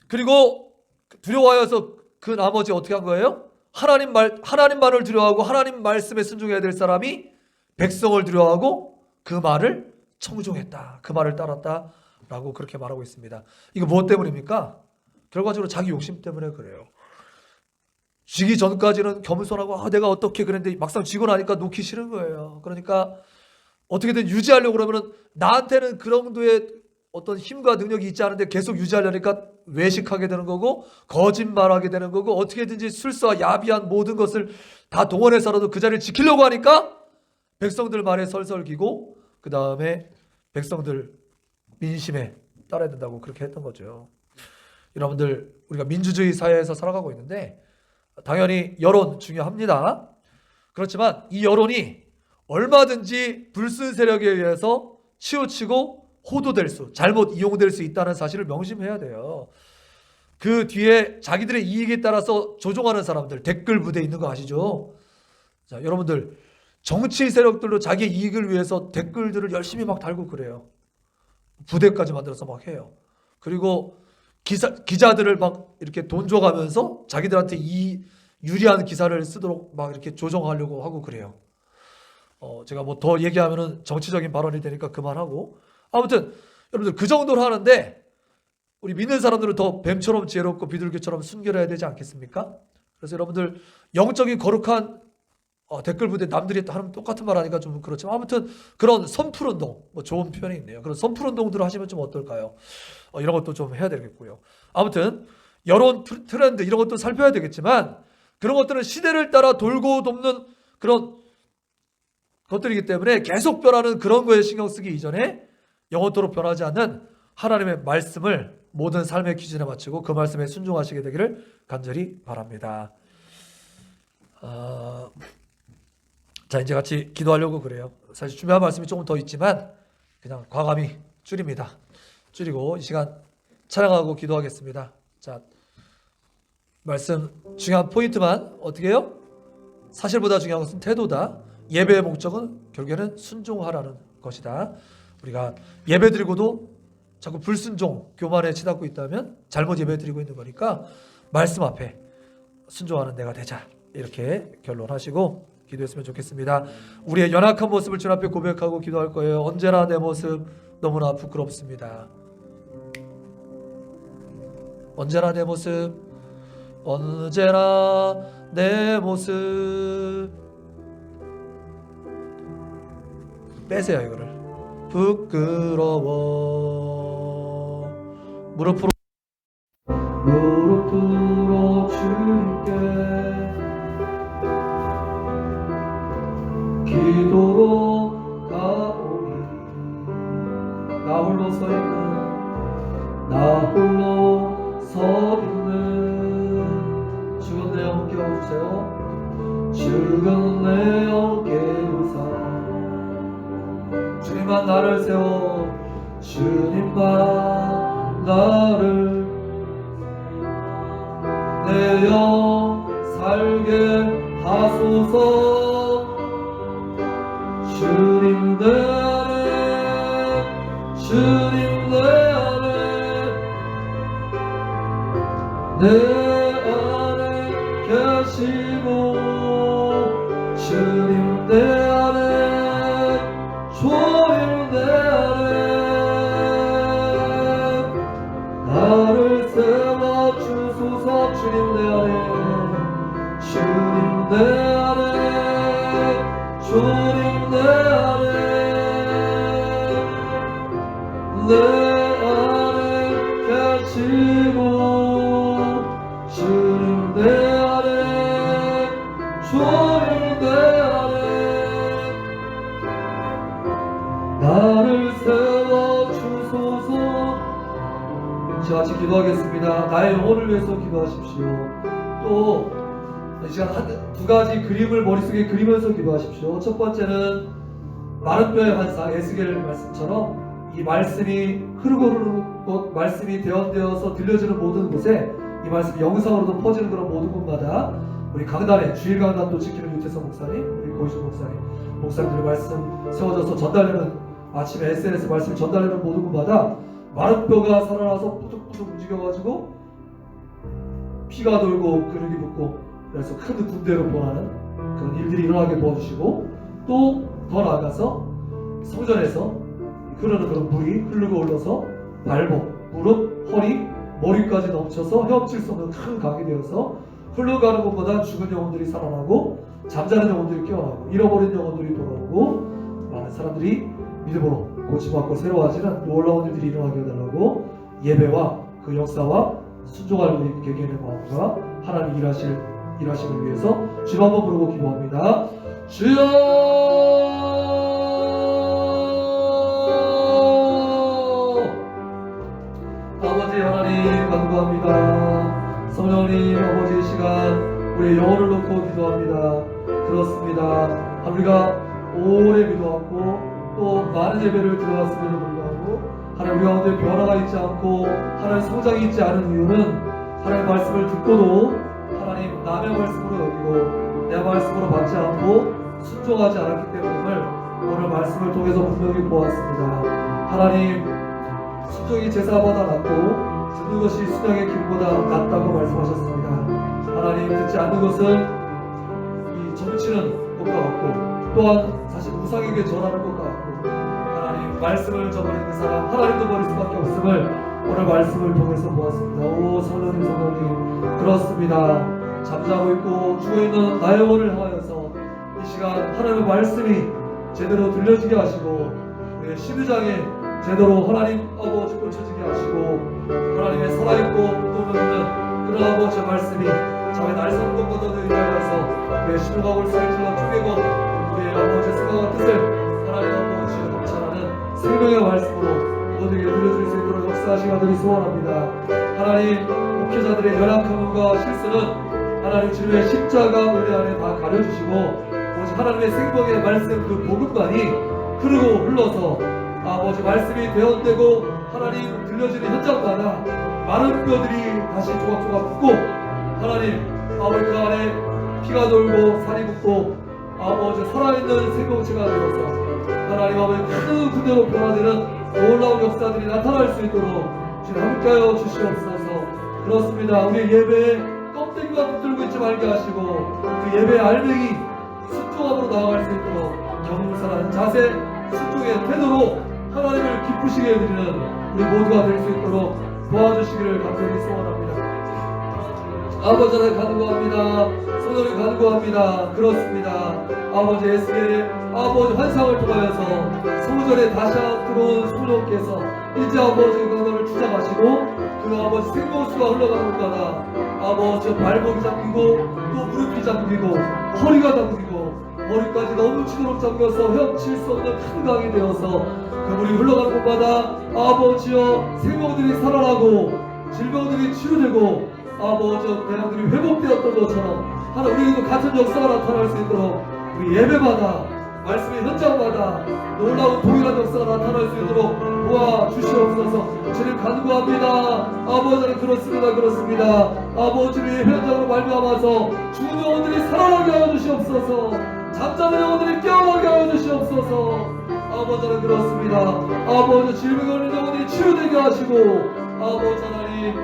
그리고 두려워하여서 그 나머지 어떻게 한 거예요? 하나님만을 두려워하고 하나님 말씀에 순종해야 될 사람이 백성을 두려워하고 그 말을 청종했다. 그 말을 따랐다. 라고 그렇게 말하고 있습니다. 이거 무엇 때문입니까? 결과적으로 자기 욕심 때문에 그래요. 쥐기 전까지는 겸손하고 내가 어떻게 그랬는데 막상 쥐고 나니까 놓기 싫은 거예요. 그러니까 어떻게든 유지하려고 그러면은 나한테는 그런 정도의 어떤 힘과 능력이 있지 않은데 계속 유지하려니까 외식하게 되는 거고 거짓말하게 되는 거고 어떻게든지 술수와 야비한 모든 것을 다 동원해서라도 그 자리를 지키려고 하니까 백성들 말에 설설기고 그 다음에 백성들 민심에 따라야 된다고 그렇게 했던 거죠. 여러분들 우리가 민주주의 사회에서 살아가고 있는데 당연히 여론 중요합니다. 그렇지만 이 여론이 얼마든지 불순 세력에 의해서 치우치고 호도될 수, 잘못 이용될 수 있다는 사실을 명심해야 돼요. 그 뒤에 자기들의 이익에 따라서 조종하는 사람들, 댓글 부대에 있는 거 아시죠? 자, 여러분들 정치 세력들도 자기의 이익을 위해서 댓글들을 열심히 막 달고 그래요. 부대까지 만들어서 막 해요. 그리고 기자들을 막 이렇게 돈 줘가면서 자기들한테 유리한 기사를 쓰도록 막 이렇게 조정하려고 하고 그래요. 제가 뭐 더 얘기하면은 정치적인 발언이 되니까 그만하고. 아무튼 여러분들 그 정도로 하는데 우리 믿는 사람들은 더 뱀처럼 지혜롭고 비둘기처럼 순결해야 되지 않겠습니까? 그래서 여러분들 영적인 거룩한 댓글 부대 남들이 하는 똑같은 말 하니까 좀 그렇지만 아무튼 그런 선풀운동 뭐 좋은 표현이 있네요. 그런 선풀운동들을 하시면 좀 어떨까요? 이런 것도 좀 해야 되겠고요. 아무튼 여론 트렌드 이런 것도 살펴야 되겠지만 그런 것들은 시대를 따라 돌고 돕는 그런 것들이기 때문에 계속 변하는 그런 거에 신경 쓰기 이전에 영원토록 변하지 않는 하나님의 말씀을 모든 삶의 기준에 맞추고 그 말씀에 순종하시게 되기를 간절히 바랍니다. 자, 이제 같이 기도하려고 그래요. 사실 준비한 말씀이 조금 더 있지만 그냥 과감히 줄입니다. 줄이고 이 시간 찬양하고 기도하겠습니다. 자, 말씀 중요한 포인트만 어떻게 해요? 사실보다 중요한 것은 태도다. 예배의 목적은 결국에는 순종하라는 것이다. 우리가 예배드리고도 자꾸 불순종, 교만에 치닫고 있다면 잘못 예배드리고 있는 거니까 말씀 앞에 순종하는 내가 되자. 이렇게 결론하시고 기도했으면 좋겠습니다. 우리의 연약한 모습을 주님 앞에 고백하고 기도할 거예요. 언제나 내 모습 너무나 부끄럽습니다. 언제나 내 모습, 언제나 내 모습. 빼세요 이거를. 부끄러워. 무릎으로 주께 기도로 가오니 나 홀로 서 있는 죽은 내 영혼 깨워주세요. 죽은 내 영혼 깨우사 되어 살게 하소서. 주님 내 안에 주님 내 안에 내 안에 계시고 주님 내 안에 주님 내 안에 나를 세워주소서. 주님 내 안에 주님 내 안에 주님 내 안에 내 안에 계시고 주님 내 안에 주님 내 안에 나를 세워주소서. 같이 기도하겠습니다. 나의 영혼을 위해서 기도하십시오. 또 이 시간 두 가지 그림을 머릿속에 그리면서 기도하십시오. 첫 번째는 마른 뼈의 환상, 에스겔 말씀처럼 이 말씀이 흐르고 흐르는 곳, 말씀이 대언되어서 들려지는 모든 곳에 이 말씀이 영상으로도 퍼지는 그런 모든 곳마다 우리 강단에 주일 강단도 지키는 유태성 목사님, 우리 고이수 목사님들의 말씀 세워져서 전달되는 아침에 SNS 말씀 전달되는 모든 곳마다 마른 뼈가 살아나서 뿌득뿌득 움직여가지고 피가 돌고 근육이 붙고 그래서 큰 군대로 변하는 그런 일들이 일어나게 도와주시고, 또 더 나아가서 성전에서 흐르는 그런 물이 흐르고 올라서 발목, 무릎, 허리, 머리까지 넘쳐서 헤엄칠 수 없는 큰 강이 되어서 흘러가는 것보다 죽은 영혼들이 살아나고 잠자는 영혼들이 깨어나고 잃어버린 영혼들이 돌아오고 많은 사람들이 믿음으로 고침받고 새로워지는 놀라운 일들이 일어나게 해달라고 예배와 그 역사와 순종할 우리 개개인의 마음과 하나님 일하심을 위해서 주님 한번 부르고 기도합니다. 주여 아버지 하나님 간구합니다. 성령님 아버지의 시간 우리의 영혼을 놓고 기도합니다. 그렇습니다. 우리가 오래 믿어왔고 또 많은 예배를 드려왔음에도 불구하고 하나님 우리 가운데 변화가 있지 않고 하나님 성장이 있지 않은 이유는 하나님 말씀을 듣고도 하나님 남의 말씀으로 여기고 내 말씀으로 받지 않고 순종하지 않았기 때문임을 오늘 말씀을 통해서 분명히 보았습니다. 하나님 순종이 제사보다 낫고 듣는 것이 순양의 길보다 낫다고 말씀하셨습니다. 하나님 듣지 않는 것은 이 점치는 것과 같고 또한 사실 우상에게 절하는 것과 같고 하나님 말씀을 저버리는 사람 하나님도 버릴 수밖에 없음을 오늘 말씀을 통해서 보았습니다. 오 성령님 그렇습니다. 잠자고 있고 죽어있는 나의 영혼을 향하여서 이 시간 하나님의 말씀이 제대로 들려지게 하시고 우리의 심장에 제대로 하나님 아버지 꽂혀지게 하시고 하나님의 살아있고 또는 그런 아버지의 말씀이 잠의 날선 것보다도 인하여서 우리의 심령과 골수를 찔러 쪼개고 우리의 아버지의 생각과 뜻을 하나님 아버지의 감찰하는 생명의 말씀으로 모두에게 들려줄 수 있도록 역사하시기 하더니 소원합니다. 하나님 목회자들의 연약함과 실수는 하나님 주님의 십자가 은혜 안에 다 가려주시고 오직 하나님의 생명의 말씀 그 복음만이 흐르고 흘러서 아버지 말씀이 대언되고 하나님 들려지는 현장마다 많은 뼈들이 다시 조각조각 붙고 하나님 아버지 그 안에 피가 돌고 살이 붙고 아버지 살아있는 생명체가 되어서 하나님 아버지 큰 군대로 변화되는 놀라운 역사들이 나타날 수 있도록 주님 함께하여 주시옵소서. 그렇습니다. 우리 예배에 껍데기가 붙들고 있지 말게 하시고 그 예배의 알맹이 순종함으로 나아갈 수 있도록 겸손한 자세 순종의 태도로 하나님을 기쁘시게 해드리는 우리 모두가 될 수 있도록 도와주시기를 간절히 소원합니다. 아버지 하나님 간구합니다. 성령을 간구합니다. 그렇습니다. 아버지 에스겔의 아버지 환상을 통하여서 성전에 다시 들어온 성령께서 이제 아버지 강단을 주장하시고 그 아버지 생명수가 흘러가는 곳마다 아버지 발목이 잠기고 또 무릎이 잠기고 허리가 잠기고 머리까지 넘치도록 잠겨서 헤엄칠 수 없는 큰 강이 되어서 그 물이 흘러가는 곳마다 아버지여 생명들이 살아나고 질병들이 치유되고 아버지 대학들이 회복되었던 것처럼 하나 우리에게도 같은 역사가 나타날 수 있도록 우리 예배마다 말씀의 현장마다 놀라운 동일한 역사가 나타날 수 있도록 도와주시옵소서. 주님 간구합니다. 아버지 그렇습니다. 아버지를 현장으로 말미암아서 죽은 영혼들이 살아나게 하여 주시옵소서. 잠자는 영혼들이 깨어나게 하여 주시옵소서. 아버지는 그렇습니다. 아버지 질병 걸린 영혼들이 치유되게 하시고 아버지 하나님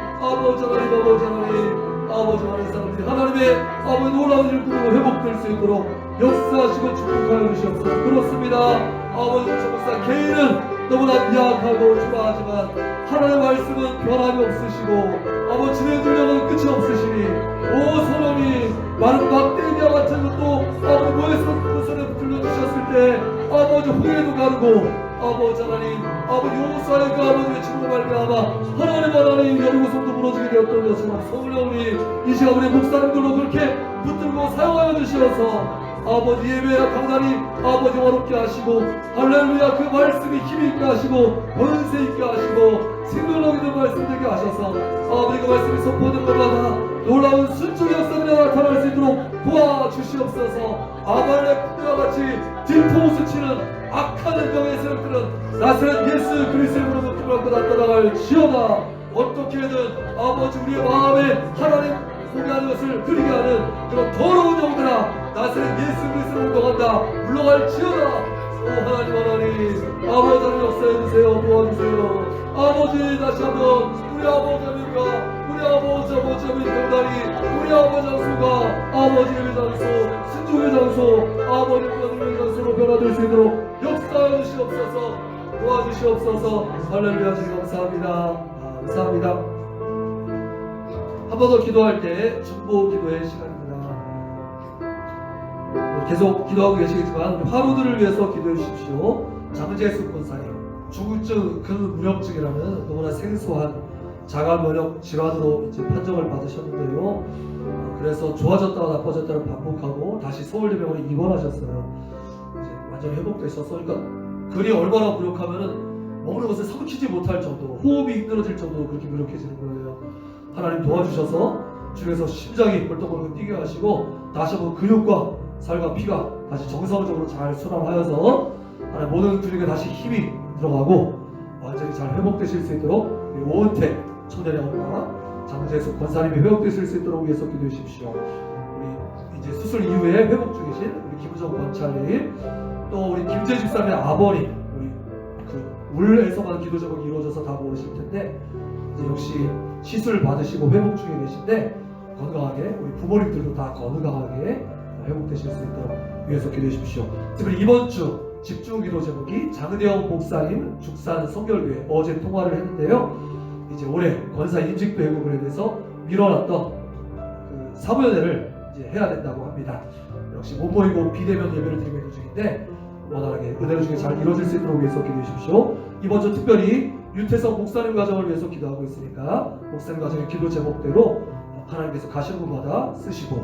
아버지 많은 사람들이 하나님의 아버지 놀라운 일꾼으로 회복될 수 있도록 역사하시고 축복하여 주시옵소서. 그렇습니다. 아버지 목사 개인은 너무나 미약하고 초라하지만 하나님의 말씀은 변함이 없으시고 아버지 진행들려는 끝이 없으시니 오 성령님 많은 막대기와 같은 것도 아버지 모에서 그 소리를 들려주셨을 때 아버지 후회도 가르고 아버지 하나님 아버지 요사의 그 아버지의 친구가 말미암아 하나님 여리고성도 무너지게 되었던 것처럼 성령님 이 시간 우리 목사님들로 그렇게 붙들고 사용하여 주시어서 아버지 예배와 강단이 아버지 어렵게 하시고 할렐루야 그 말씀이 힘이 있게 하시고 권세 있게 하시고 생명력 있는 말씀 되게 하셔서 아버지 그 말씀이 선포되는 것마다 놀라운 순종의 역사들이 나타날 수 있도록 도와주시옵소서. 아말렉 군대와 같이 뒤통수 치는 악한 병의 세력들은 나사렛 예수 그리스도의 이름으로 붙들고 나타나갈 지어다. 어떻게든 아버지 우리의 마음에 하나님 포기하는 것을 흐리게 하는 그런 더러운 영들아 나사렛 예수 그리스도로 물러간다. 물러갈 지어다. 오 하나님 아버지 하나님 역사해주세요. 도와주세요. 아버지 다시 한번 우리 아버지 하나님과 우리 아버지 병단이 우리 아버지 장소가 아버지 예배 장소 신조의 장소 아버지 부모님의 장소로 변화될 수 있도록 역사해 주시옵소서. 도와주시옵소서. 할렐루야 주님 감사합니다. 감사합니다. 한 번 더 기도할 때 중보 기도의 시간입니다. 계속 기도하고 계시겠지만 화로들을 위해서 기도해 주십시오. 장재수 권사님 중증 근무력증이라는 너무나 생소한 자가 면역 질환으로 이제 판정을 받으셨는데요. 그래서 좋아졌다가 나빠졌다를 반복하고 다시 서울대병원에 입원하셨어요. 이제 완전히 회복되셔서 그러니까 그리 얼마나 무력하면은 먹는 것을 삼키지 못할 정도로 호흡이 힘들어질 정도로 그렇게 무력해지는 거예요. 하나님 도와주셔서 주에서 심장이 벌떡벌떡 뛰게 하시고 다시 한번 근육과 살과 피가 다시 정상적으로 잘 순환하여서 하나님 모든 근육에 다시 힘이 들어가고 완전히 잘 회복되실 수 있도록 우리 오은택 청년의 엄마 장재수 권사님이 회복되실 수 있도록 위해서 기도해 주십시오. 우리 이제 수술 이후에 회복 중이신 우리 김우정 권찰님 또 우리 김재 집사님의 아버님 우리 그 울에서만 기도 제목이 이루어져서 다 모르실 텐데 이제 역시 시술 받으시고 회복 중에 계신데 건강하게 우리 부모님들도 다 건강하게 회복되실 수 있도록 위해서 기도해 주십시오. 특별히 이번 주 집중 기도 제목이 장은영 목사님 죽산 성결교회 어제 통화를 했는데요. 이제 올해 권사 임직도 회복을 위해서 미뤄놨던 그 사무연회를 이제 해야 된다고 합니다. 역시 못 모이고 비대면 예배를 드리고 있는 중인데 원활하게 은혜로 중에 잘 이루어질 수 있도록 위해서 기도해 주십시오. 이번 주 특별히 윤태성 목사님 가정을 위해서 기도하고 있으니까 목사님 가정의 기도 제목대로 하나님께서 가시는 곳마다 쓰시고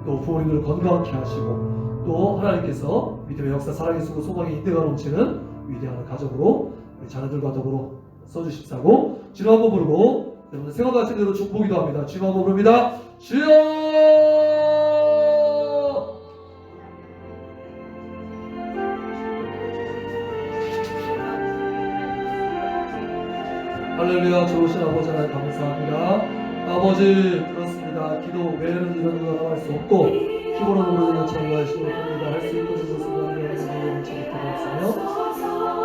또 부모님들을 건강케 하시고 또 하나님께서 믿음의 역사 사랑의 수고 소망의 인대가 넘치는 위대한 가정으로 우리 자녀들과 더불어 써주십사고 주님 한번 부르고 여러분들 생각하신 대로 축복기도 합니다. 주님 한번 부릅니다. 주여 할렐루야. 좋으신 아버지 하나님 감사합니다. 아버지 그렇습니다. 기도 외에는 이런 거 나갈 수 없고 힘으로 부르는 정말 힘으로 합니다. 할 수 있는 것을 하나님의 기도하였으며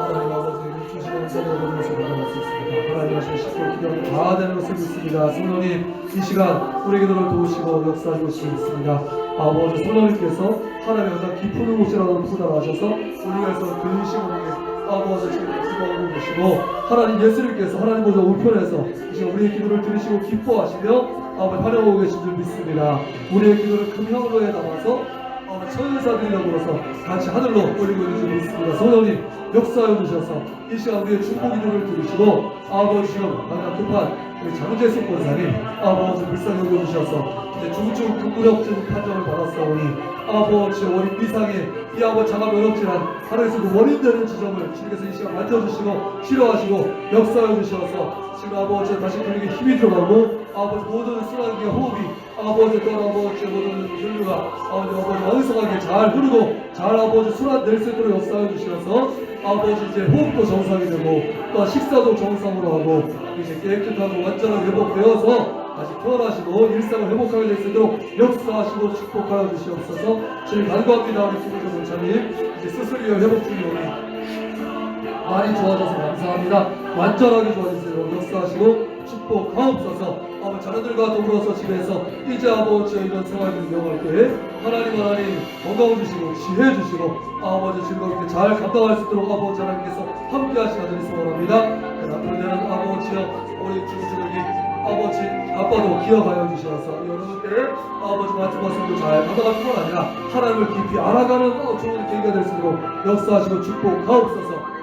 하나님 아버지 주시는 은혜를 받으면서 나갈 수 있습니다. 하나님 하시는 식구 기도하는 다 되는 것을 믿습니다. 성령님 이 시간 우리 기도를 도우시고 역사하시고 있습니다. 아버지 성령님께서 하나님의 가장 깊은 곳이라도 푸달하셔서 우리가서 근심하게 아버지 지금 기도하고 계시고 하나님 예수님께서 하나님 보좌 우편에서 이 시간 우리의 기도를 들으시고 기뻐하시며 아버지 환영하고 계신 줄 믿습니다. 우리의 기도를 금형으로에 담아서 천사들이 더불어서 같이 하늘로 올리고 있는 줄 믿습니다. 성령님 역사해 주셔서 이 시간 우리의 중보 기도를 들으시고 아버지 지금 가장 급한 우리 장재수 권사님 아버지 불쌍히 여겨주셔서 이제 중증 근무력증 판정을 받았사오니 아버지 원인 미상의 이 아버지 자가 면역질환 하나님께서도 원인되는 지점을 주님께서 이 시간 만져주시고 치료하시고 역사해 주셔서 지금 아버지 다시 근육에 힘이 들어가고 아버지 모든 순환기와 호흡이 아버지 또 아버지 모든 혈류가 아버지 왕성하게 잘 흐르고 잘 아버지 순환 될 수 있도록 역사해 주시어서 아버지 이제 호흡도 정상이 되고 또 식사도 정상으로 하고 이제 깨끗하고 완전하게 회복되어서 다시 태어나시고 일상을 회복하게 될 수 있도록 역사하시고 축복하여 주시옵소서. 주님 간구합니다. 우리 김우정 목사님 이제 수술이여 회복 중이오니 많이 좋아져서 감사합니다. 완전하게 좋아지세요. 역사하시고 축복하옵소서. 아버지 자녀들과 더불어서 집에서 이제 아버지 이런 생활을 이어갈 때 하나님 건강 주시고 지혜 주시고 아버지 즐겁게 잘 감당할 수 있도록 아버지 하나님께서 함께 하시는 소원합니다. 앞으로는 아버지여 우리 주부들에게 아버지 아빠도 기억하여 주셔서 여러분 때 아버지 같은 것들도 잘 감당할 뿐만 아니라 하나님을 깊이 알아가는 좋은 계기가 될 수 있도록 역사하시고 축복하옵소서.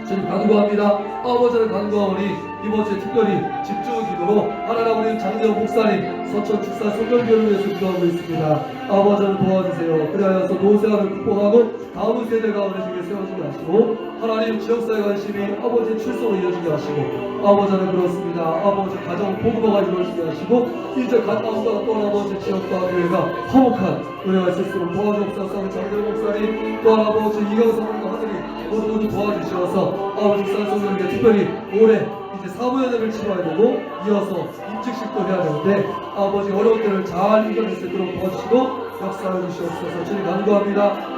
주님 간구합니다. 아버지를 간구하오니 이번 주에 특별히 집중 기도로 하나님 우리 장대호 목사님 서천 축사 소멸교회를 위해서 기도하고 있습니다. 아버지를 도와주세요. 그리하여서 노쇠화를 극복하고 다음 세대가 우리 중에 세워지게 하시고 하나님 지역사회 관심이 아버지 출소로 이어지게 하시고 아버지는 그렇습니다. 아버지 가정 복음화가 이루어지게 하시고 이제 가까운가 또한 아버지 지역과 교회가 화목한 은혜가 있을 수 있도록 도와주옵소서. 장대호 목사님 또한 아버지 이경성과 하늘이 모두 도와주셔서 아버지 산성들에게 특별히 올해 이제 사무연회를 치러야 되고 이어서 임직식도 해야 되는데 아버지 어려운 때를 잘 이겨낼 수 있도록 도와주시고 역사해 주시옵소서. 주님 간구합니다.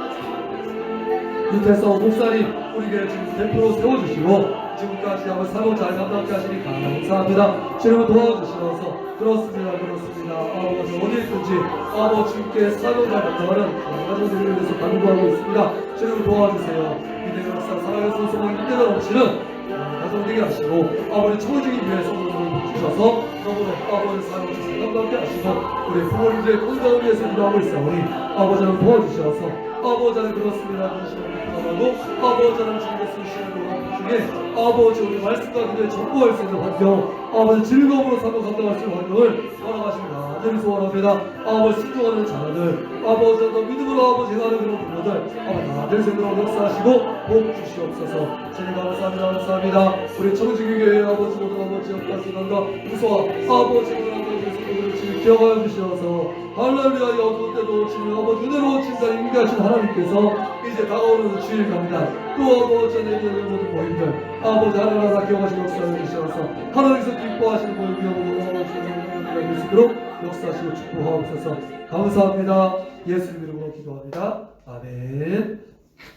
밑에서 목사님 우리에게 지금 대표로 세워주시고 지금까지 아버지 사명 잘 감당케 하시니 감사합니다. 주님을 도와주시면서 그렇습니다. 아버지 어디 있든지 아버지 주님께 사명 잘 감당하는 가정들을 위해서 간구하고 있습니다. 주님을 도와주세요. 믿음의 역사 사랑의 소송을 인내가 넘치는 가정 되게 하시고 아버지 청지기 위해서 오늘 주셔서 너무나 아버지 사랑을 잘 감당케 하시고 우리 부모님들의 건강을 위해서 기도하고 있사오니 아버지를 도와주셔서 아버지는 그렇습니다. 민심을 비판하고 아버지는 주님의 쓰시는 동안 중에 아버지 우리 말씀과 기도에 전부할 수 있는 환경 아버지 즐거움으로 삶을 감당할 수 있는 환경을 허락하십니다. 늘 소원합니다. 아버지 순종하는 자녀들 아버지 너 믿음으로 아버지 행하는 그런 부모들 아버지 다들 생으로 역사하시고 복 주시옵소서. 주님 감사합니다. 우리 청지기교회 아버지 모든 아버지 역사 기관과 무소와 아버지 하나님의 주님 기억하여 주시어서 할렐루야. 이 어두운 때도 주님 아버지 은혜로 진짜 인계하신 하나님께서 이제 다가오는 주일 강단 또 아버지 내년의 모든 모임들 아버지 하나하나 기억하시고 역사해 주시어서 하나님께서 기뻐하시는 모임 기억으로 아버지 은혜가 될 수 있도록 역사하시고 축복하옵소서. 감사합니다. 예수님 이름으로 기도합니다. 아멘.